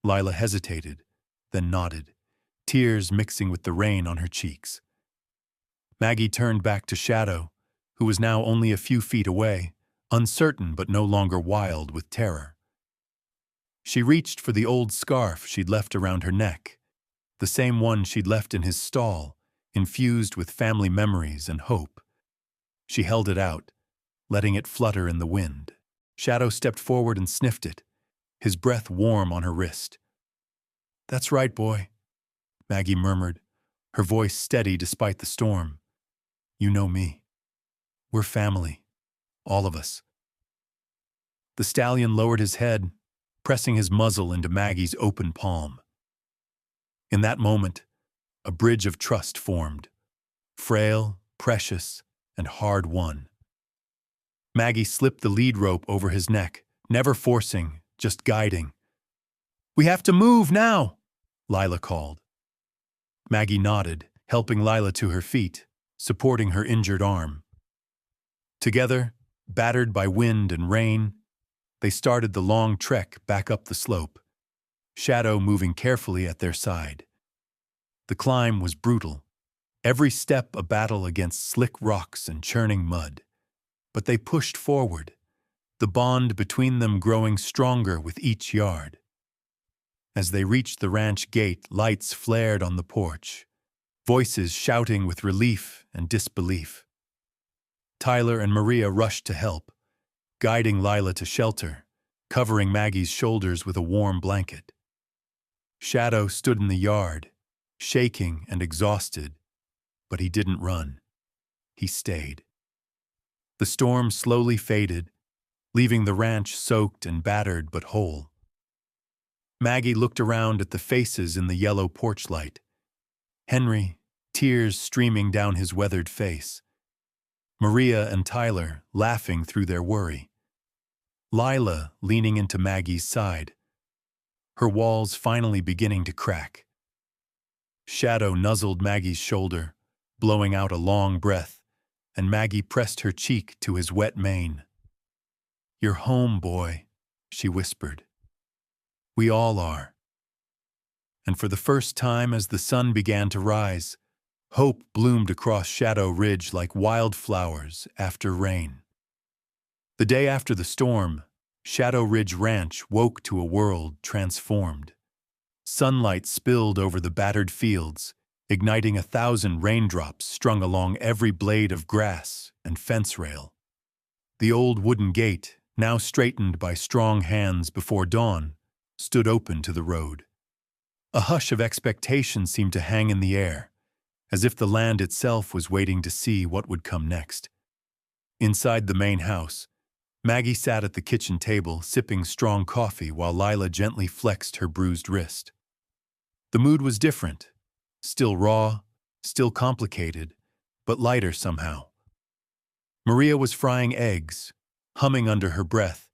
A: Lila hesitated, then nodded, tears mixing with the rain on her cheeks. Maggie turned back to Shadow, who was now only a few feet away, uncertain but no longer wild with terror. She reached for the old scarf she'd left around her neck, the same one she'd left in his stall, infused with family memories and hope. She held it out, letting it flutter in the wind. Shadow stepped forward and sniffed it, his breath warm on her wrist. "That's right, boy," Maggie murmured, her voice steady despite the storm. "You know me. We're family, all of us." The stallion lowered his head, pressing his muzzle into Maggie's open palm. In that moment, a bridge of trust formed, frail, precious, and hard-won. Maggie slipped the lead rope over his neck, never forcing, just guiding. "We have to move now," Lila called. Maggie nodded, helping Lila to her feet, supporting her injured arm. Together, battered by wind and rain, they started the long trek back up the slope, Shadow moving carefully at their side. The climb was brutal, every step a battle against slick rocks and churning mud. But they pushed forward, the bond between them growing stronger with each yard. As they reached the ranch gate, lights flared on the porch, voices shouting with relief and disbelief. Tyler and Maria rushed to help, guiding Lila to shelter, covering Maggie's shoulders with a warm blanket. Shadow stood in the yard, shaking and exhausted, but he didn't run. He stayed. The storm slowly faded, leaving the ranch soaked and battered but whole. Maggie looked around at the faces in the yellow porch light. Henry, tears streaming down his weathered face. Maria and Tyler laughing through their worry. Lila leaning into Maggie's side, her walls finally beginning to crack. Shadow nuzzled Maggie's shoulder, blowing out a long breath, and Maggie pressed her cheek to his wet mane. "You're home, boy," she whispered. "We all are." And for the first time as the sun began to rise, hope bloomed across Shadow Ridge like wildflowers after rain. The day after the storm, Shadow Ridge Ranch woke to a world transformed. Sunlight spilled over the battered fields, igniting 1,000 raindrops strung along every blade of grass and fence rail. The old wooden gate, now straightened by strong hands before dawn, stood open to the road. A hush of expectation seemed to hang in the air, as if the land itself was waiting to see what would come next. Inside the main house, Maggie sat at the kitchen table, sipping strong coffee while Lila gently flexed her bruised wrist. The mood was different, still raw, still complicated, but lighter somehow. Maria was frying eggs, humming under her breath,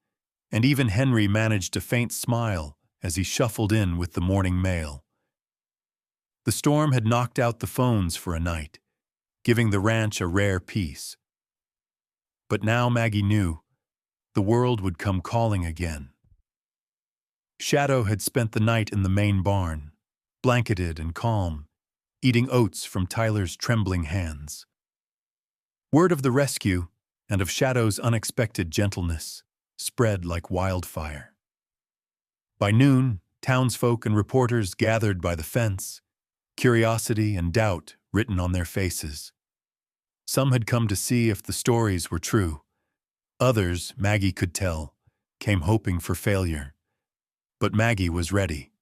A: and even Henry managed a faint smile as he shuffled in with the morning mail. The storm had knocked out the phones for a night, giving the ranch a rare peace. But now Maggie knew the world would come calling again. Shadow had spent the night in the main barn, blanketed and calm, eating oats from Tyler's trembling hands. Word of the rescue and of Shadow's unexpected gentleness spread like wildfire. By noon, townsfolk and reporters gathered by the fence, curiosity and doubt written on their faces. Some had come to see if the stories were true. Others, Maggie could tell, came hoping for failure. But Maggie was ready.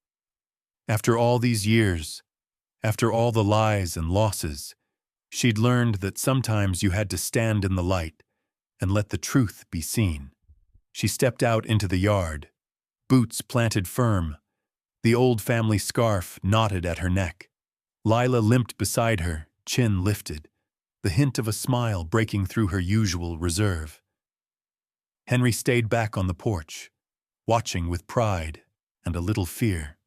A: After all these years, after all the lies and losses, she'd learned that sometimes you had to stand in the light and let the truth be seen. She stepped out into the yard, boots planted firm, the old family scarf knotted at her neck. Lila limped beside her, chin lifted, the hint of a smile breaking through her usual reserve. Henry stayed back on the porch, watching with pride and a little fear.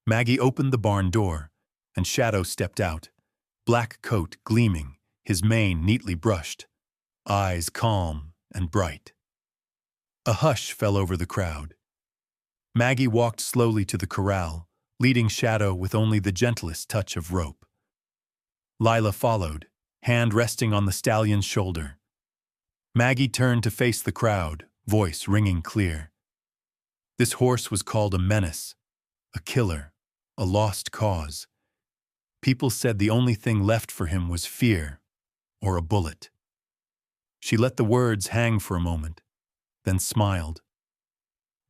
A: Maggie opened the barn door, and Shadow stepped out, black coat gleaming, his mane neatly brushed, eyes calm and bright. A hush fell over the crowd. Maggie walked slowly to the corral, leading Shadow with only the gentlest touch of rope. Lila followed, hand resting on the stallion's shoulder. Maggie turned to face the crowd, voice ringing clear. This horse was called a menace, a killer, a lost cause. People said the only thing left for him was fear or a bullet. She let the words hang for a moment, then smiled.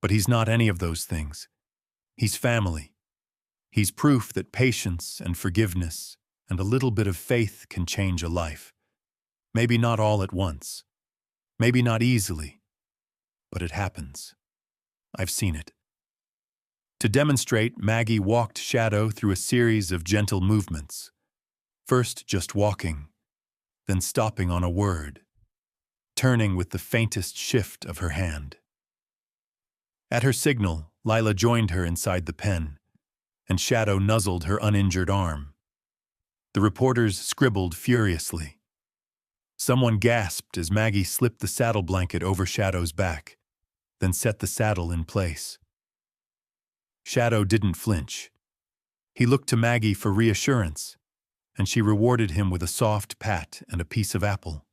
A: But he's not any of those things. He's family. He's proof that patience and forgiveness and a little bit of faith can change a life. Maybe not all at once. Maybe not easily. But it happens. I've seen it. To demonstrate, Maggie walked Shadow through a series of gentle movements. First just walking, then stopping on a word, turning with the faintest shift of her hand. At her signal, Lila joined her inside the pen, and Shadow nuzzled her uninjured arm. The reporters scribbled furiously. Someone gasped as Maggie slipped the saddle blanket over Shadow's back, then set the saddle in place. Shadow didn't flinch. He looked to Maggie for reassurance, and she rewarded him with a soft pat and a piece of apple.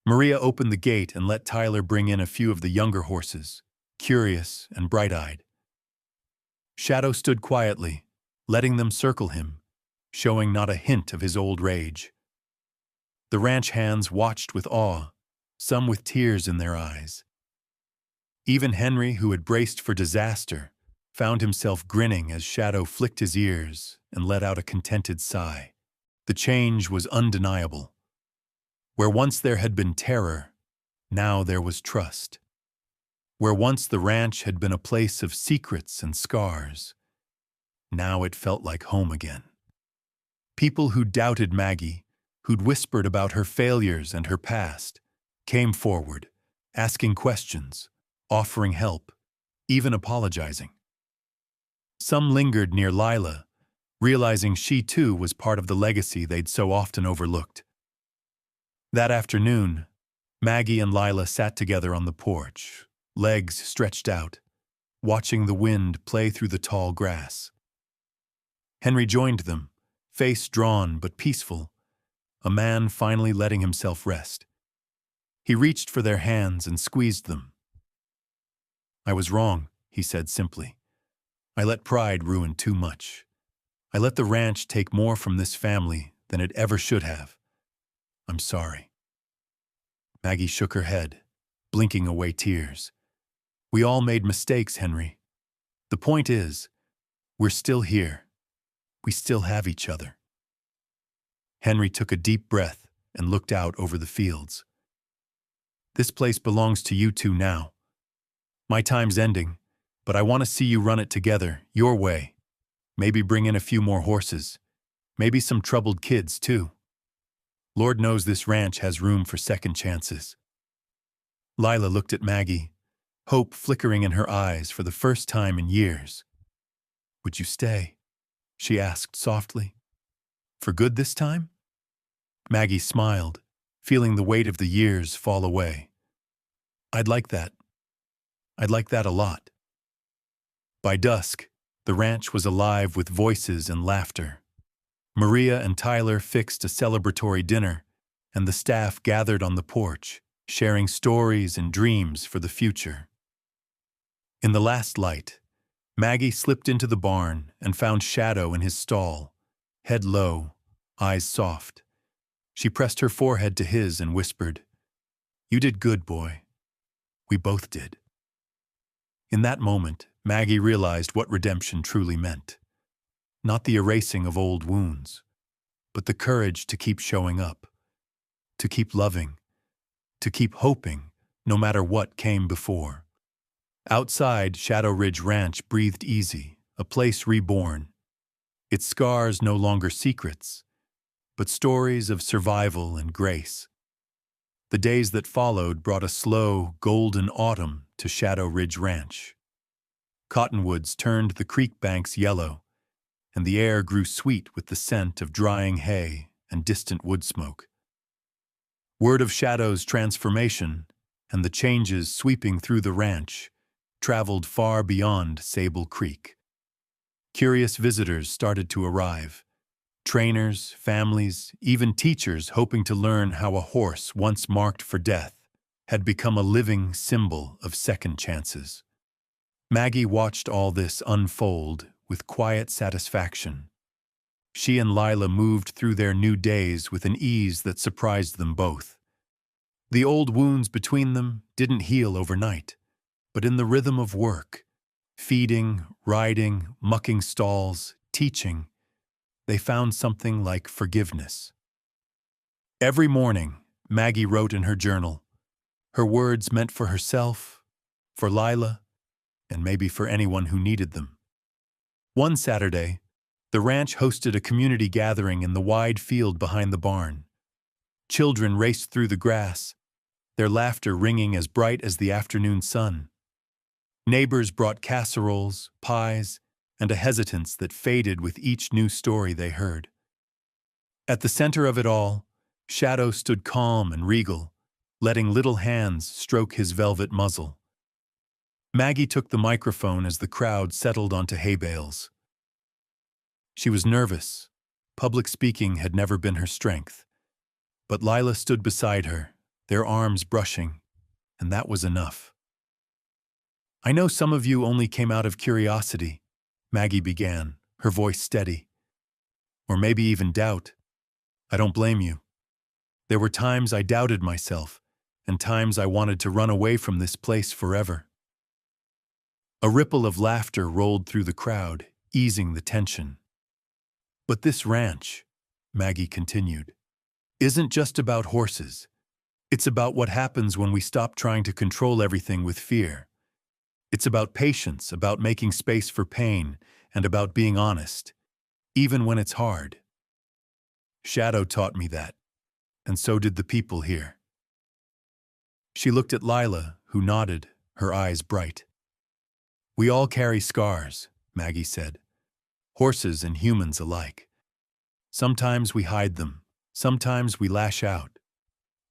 A: Maria opened the gate and let Tyler bring in a few of the younger horses, curious and bright-eyed. Shadow stood quietly, letting them circle him, showing not a hint of his old rage. The ranch hands watched with awe, some with tears in their eyes. Even Henry, who had braced for disaster, found himself grinning as Shadow flicked his ears and let out a contented sigh. The change was undeniable. Where once there had been terror, now there was trust. Where once the ranch had been a place of secrets and scars, now it felt like home again. People who doubted Maggie, who'd whispered about her failures and her past, came forward, asking questions, offering help, even apologizing. Some lingered near Lila, realizing she too was part of the legacy they'd so often overlooked. That afternoon, Maggie and Lila sat together on the porch, legs stretched out, watching the wind play through the tall grass. Henry joined them, face drawn but peaceful, a man finally letting himself rest. He reached for their hands and squeezed them. "I was wrong," he said simply. "I let pride ruin too much. I let the ranch take more from this family than it ever should have. I'm sorry." Maggie shook her head, blinking away tears. "We all made mistakes, Henry. The point is, we're still here. We still have each other." Henry took a deep breath and looked out over the fields. "This place belongs to you two now. My time's ending, but I want to see you run it together, your way. Maybe bring in a few more horses. Maybe some troubled kids, too. Lord knows this ranch has room for second chances." Lila looked at Maggie, hope flickering in her eyes for the first time in years. "Would you stay?" she asked softly. "For good this time?" Maggie smiled, feeling the weight of the years fall away. "I'd like that. I'd like that a lot." By dusk, the ranch was alive with voices and laughter. Maria and Tyler fixed a celebratory dinner, and the staff gathered on the porch, sharing stories and dreams for the future. In the last light, Maggie slipped into the barn and found Shadow in his stall, head low, eyes soft. She pressed her forehead to his and whispered, "You did good, boy. We both did." In that moment, Maggie realized what redemption truly meant. Not the erasing of old wounds, but the courage to keep showing up, to keep loving, to keep hoping, no matter what came before. Outside, Shadow Ridge Ranch breathed easy, a place reborn. Its scars no longer secrets, but stories of survival and grace. The days that followed brought a slow, golden autumn to Shadow Ridge Ranch. Cottonwoods turned the creek banks yellow, and the air grew sweet with the scent of drying hay and distant wood smoke. Word of Shadow's transformation and the changes sweeping through the ranch traveled far beyond Sable Creek. Curious visitors started to arrive. Trainers, families, even teachers hoping to learn how a horse once marked for death had become a living symbol of second chances. Maggie watched all this unfold with quiet satisfaction. She and Lila moved through their new days with an ease that surprised them both. The old wounds between them didn't heal overnight, but in the rhythm of work, feeding, riding, mucking stalls, teaching, they found something like forgiveness. Every morning, Maggie wrote in her journal, her words meant for herself, for Lila, and maybe for anyone who needed them. One Saturday, the ranch hosted a community gathering in the wide field behind the barn. Children raced through the grass, their laughter ringing as bright as the afternoon sun. Neighbors brought casseroles, pies, and a hesitance that faded with each new story they heard. At the center of it all, Shadow stood calm and regal, letting little hands stroke his velvet muzzle. Maggie took the microphone as the crowd settled onto hay bales. She was nervous. Public speaking had never been her strength. But Lila stood beside her, their arms brushing, and that was enough. "I know some of you only came out of curiosity," Maggie began, her voice steady. "Or maybe even doubt. I don't blame you. There were times I doubted myself, and times I wanted to run away from this place forever." A ripple of laughter rolled through the crowd, easing the tension. "But this ranch," Maggie continued, "isn't just about horses. It's about what happens when we stop trying to control everything with fear. It's about patience, about making space for pain, and about being honest, even when it's hard. Shadow taught me that, and so did the people here." She looked at Lila, who nodded, her eyes bright. "We all carry scars," Maggie said. "Horses and humans alike. Sometimes we hide them, sometimes we lash out.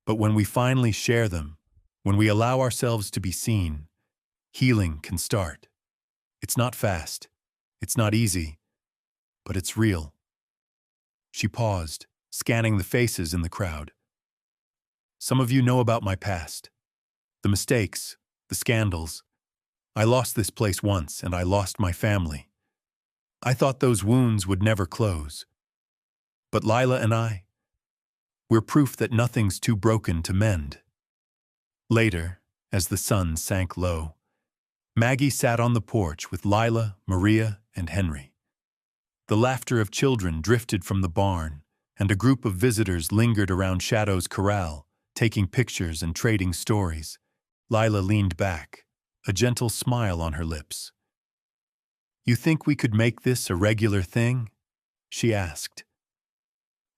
A: But when we finally share them, when we allow ourselves to be seen, healing can start. It's not fast, it's not easy, but it's real." She paused, scanning the faces in the crowd. "Some of you know about my past. The mistakes, the scandals. I lost this place once, and I lost my family. I thought those wounds would never close. But Lila and we're proof that nothing's too broken to mend." Later, as the sun sank low, Maggie sat on the porch with Lila, Maria, and Henry. The laughter of children drifted from the barn, and a group of visitors lingered around Shadow's corral, taking pictures and trading stories. Lila leaned back, a gentle smile on her lips. "You think we could make this a regular thing?" she asked.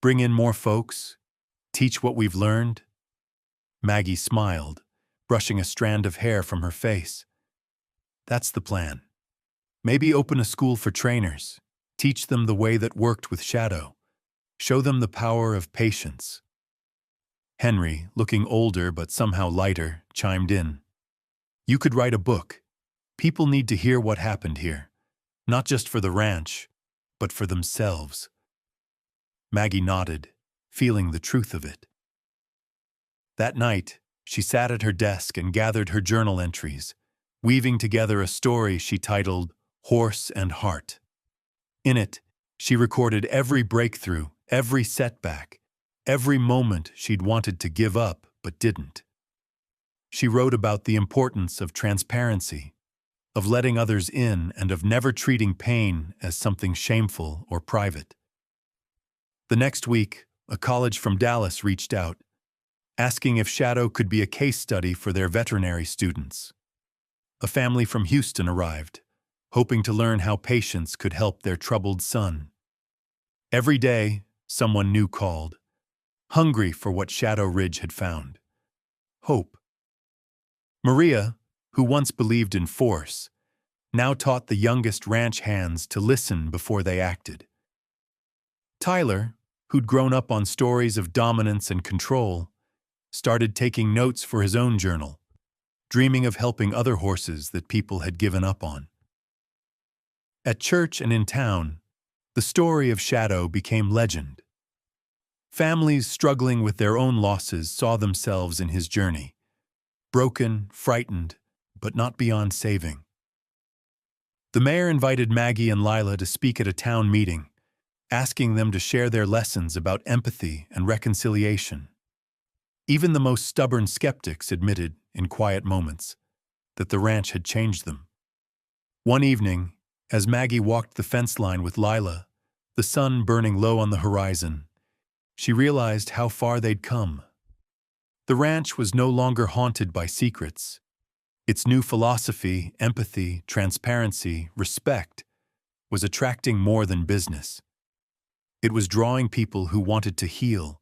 A: "Bring in more folks? Teach what we've learned?" Maggie smiled, brushing a strand of hair from her face. "That's the plan. Maybe open a school for trainers, teach them the way that worked with Shadow, show them the power of patience." Henry, looking older but somehow lighter, chimed in. "You could write a book. People need to hear what happened here, not just for the ranch, but for themselves." Maggie nodded, feeling the truth of it. That night, she sat at her desk and gathered her journal entries, weaving together a story she titled Horse and Heart. In it, she recorded every breakthrough, every setback, every moment she'd wanted to give up but didn't. She wrote about the importance of transparency, of letting others in, and of never treating pain as something shameful or private. The next week, a college from Dallas reached out, asking if Shadow could be a case study for their veterinary students. A family from Houston arrived, hoping to learn how patience could help their troubled son. Every day, someone new called, hungry for what Shadow Ridge had found: hope. Maria, who once believed in force, now taught the youngest ranch hands to listen before they acted. Tyler, who'd grown up on stories of dominance and control, started taking notes for his own journal, dreaming of helping other horses that people had given up on. At church and in town, the story of Shadow became legend. Families struggling with their own losses saw themselves in his journey, broken, frightened, but not beyond saving. The mayor invited Maggie and Lila to speak at a town meeting, asking them to share their lessons about empathy and reconciliation. Even the most stubborn skeptics admitted, in quiet moments, that the ranch had changed them. One evening, as Maggie walked the fence line with Lila, the sun burning low on the horizon, she realized how far they'd come. The ranch was no longer haunted by secrets. Its new philosophy, empathy, transparency, respect, was attracting more than business. It was drawing people who wanted to heal,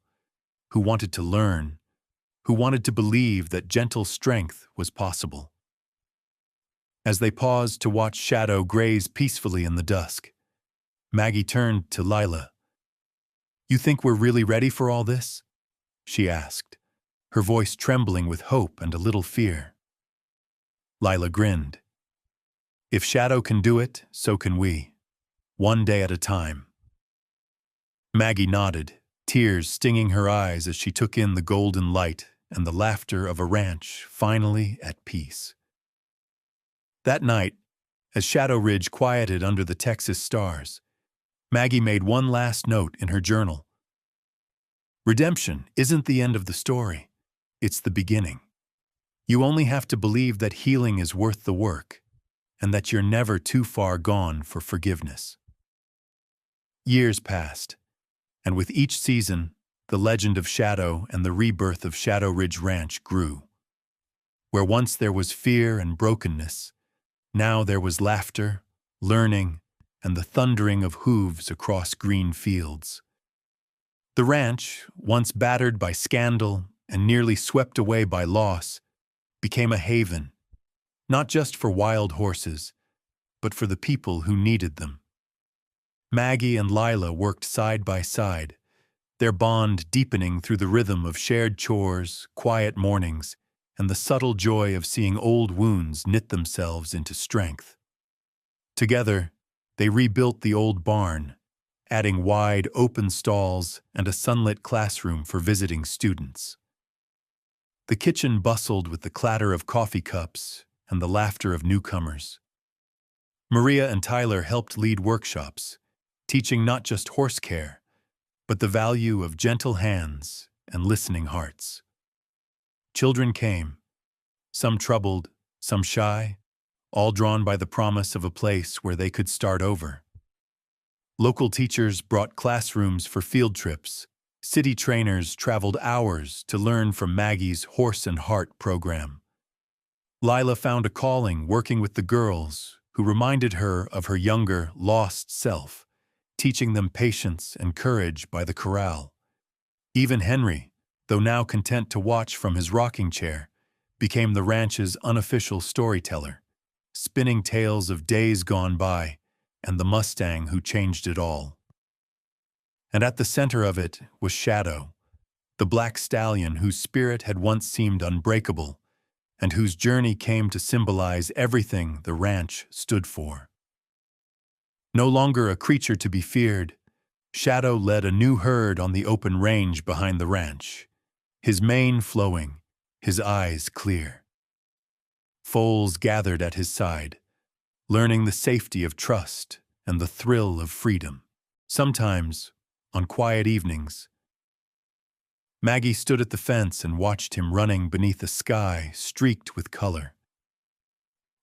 A: who wanted to learn, who wanted to believe that gentle strength was possible. As they paused to watch Shadow graze peacefully in the dusk, Maggie turned to Lila. "You think we're really ready for all this?" she asked, her voice trembling with hope and a little fear. Lila grinned. "If Shadow can do it, so can we. One day at a time." Maggie nodded, tears stinging her eyes as she took in the golden light and the laughter of a ranch finally at peace. That night, as Shadow Ridge quieted under the Texas stars, Maggie made one last note in her journal. Redemption isn't the end of the story. It's the beginning. You only have to believe that healing is worth the work, and that you're never too far gone for forgiveness. Years passed, and with each season, the legend of Shadow and the rebirth of Shadow Ridge Ranch grew. Where once there was fear and brokenness, now there was laughter, learning, and the thundering of hooves across green fields. The ranch, once battered by scandal and nearly swept away by loss, became a haven, not just for wild horses, but for the people who needed them. Maggie and Lila worked side by side, their bond deepening through the rhythm of shared chores, quiet mornings, and the subtle joy of seeing old wounds knit themselves into strength. Together, they rebuilt the old barn, adding wide, open stalls and a sunlit classroom for visiting students. The kitchen bustled with the clatter of coffee cups and the laughter of newcomers. Maria and Tyler helped lead workshops, teaching not just horse care, but the value of gentle hands and listening hearts. Children came, some troubled, some shy, all drawn by the promise of a place where they could start over. Local teachers brought classrooms for field trips. City trainers traveled hours to learn from Maggie's Horse and Heart program. Lila found a calling working with the girls, who reminded her of her younger, lost self, teaching them patience and courage by the corral. Even Henry, though now content to watch from his rocking chair, became the ranch's unofficial storyteller, spinning tales of days gone by and the Mustang who changed it all. And at the center of it was Shadow, the black stallion whose spirit had once seemed unbreakable and whose journey came to symbolize everything the ranch stood for. No longer a creature to be feared, Shadow led a new herd on the open range behind the ranch, his mane flowing, his eyes clear. Foals gathered at his side, learning the safety of trust and the thrill of freedom. Sometimes, on quiet evenings, Maggie stood at the fence and watched him running beneath a sky streaked with color.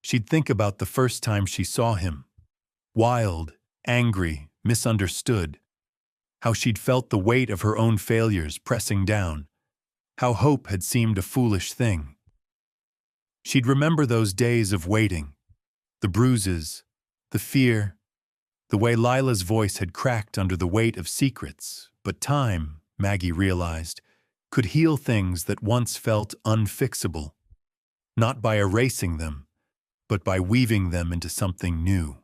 A: She'd think about the first time she saw him, wild, angry, misunderstood, how she'd felt the weight of her own failures pressing down, how hope had seemed a foolish thing. She'd remember those days of waiting, the bruises, the fear, the way Lila's voice had cracked under the weight of secrets, but time, Maggie realized, could heal things that once felt unfixable, not by erasing them, but by weaving them into something new.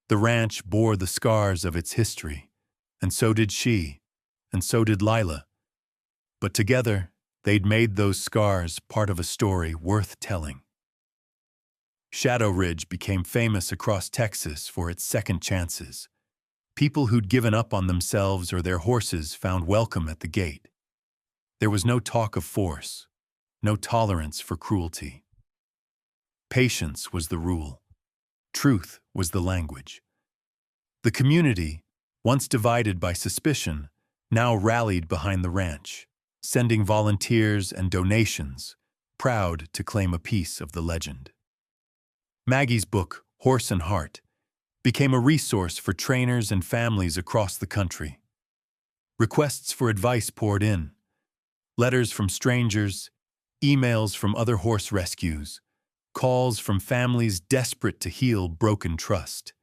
A: The ranch bore the scars of its history, and so did she, and so did Lila. But together, They'd made those scars part of a story worth telling. Shadow Ridge became famous across Texas for its second chances. People who'd given up on themselves or their horses found welcome at the gate. There was no talk of force, no tolerance for cruelty. Patience was the rule. Truth was the language. The community, once divided by suspicion, now rallied behind the ranch, sending volunteers and donations, proud to claim a piece of the legend. Maggie's book, Horse and Heart, became a resource for trainers and families across the country. Requests for advice poured in. Letters from strangers, emails from other horse rescues, calls from families desperate to heal broken trust.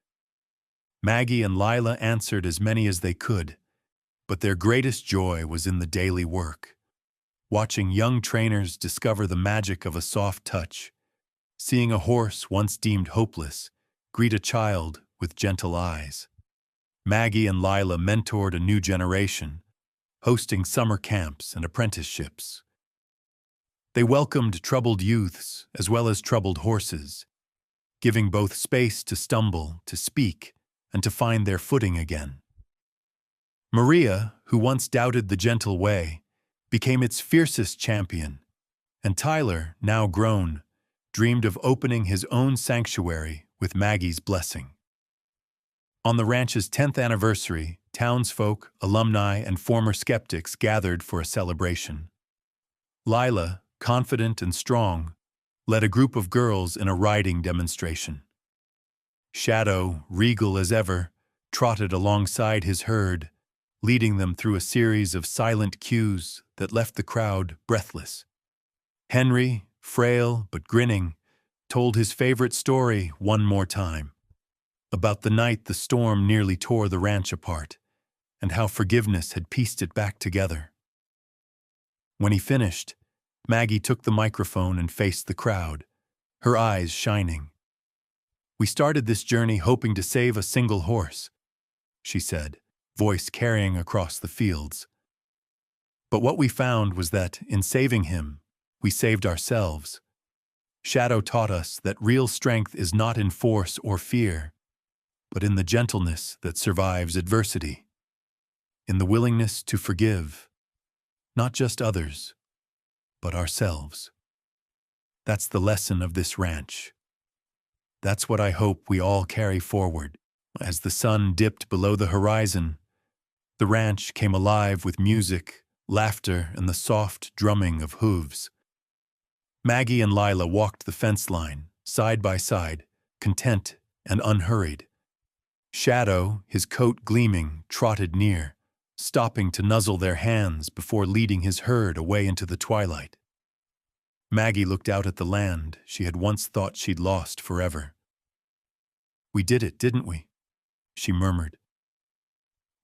A: Maggie and Lila answered as many as they could, but their greatest joy was in the daily work, watching young trainers discover the magic of a soft touch, seeing a horse once deemed hopeless greet a child with gentle eyes. Maggie and Lila mentored a new generation, hosting summer camps and apprenticeships. They welcomed troubled youths as well as troubled horses, giving both space to stumble, to speak, and to find their footing again. Maria, who once doubted the gentle way, became its fiercest champion, and Tyler, now grown, dreamed of opening his own sanctuary with Maggie's blessing. On the ranch's 10th anniversary, townsfolk, alumni, and former skeptics gathered for a celebration. Lila, confident and strong, led a group of girls in a riding demonstration. Shadow, regal as ever, trotted alongside his herd, leading them through a series of silent cues that left the crowd breathless. Henry, frail but grinning, told his favorite story one more time, about the night the storm nearly tore the ranch apart, and how forgiveness had pieced it back together. When he finished, Maggie took the microphone and faced the crowd, her eyes shining. "We started this journey hoping to save a single horse," she said, voice carrying across the fields. "But what we found was that, in saving him, we saved ourselves. Shadow taught us that real strength is not in force or fear, but in the gentleness that survives adversity, in the willingness to forgive, not just others, but ourselves. That's the lesson of this ranch. That's what I hope we all carry forward." As the sun dipped below the horizon, the ranch came alive with music, laughter, and the soft drumming of hooves. Maggie and Lila walked the fence line, side by side, content and unhurried. Shadow, his coat gleaming, trotted near, stopping to nuzzle their hands before leading his herd away into the twilight. Maggie looked out at the land she had once thought she'd lost forever. "We did it, didn't we?" she murmured.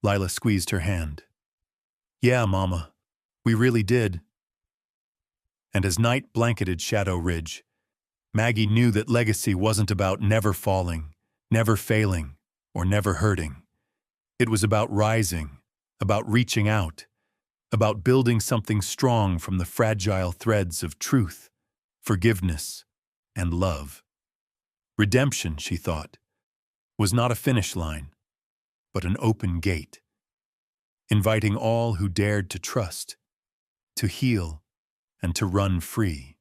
A: Lila squeezed her hand. "Yeah, Mama, we really did." And as night blanketed Shadow Ridge, Maggie knew that legacy wasn't about never falling, never failing, or never hurting. It was about rising, about reaching out, about building something strong from the fragile threads of truth, forgiveness, and love. Redemption, she thought, was not a finish line, but an open gate, inviting all who dared to trust, to heal, and to run free.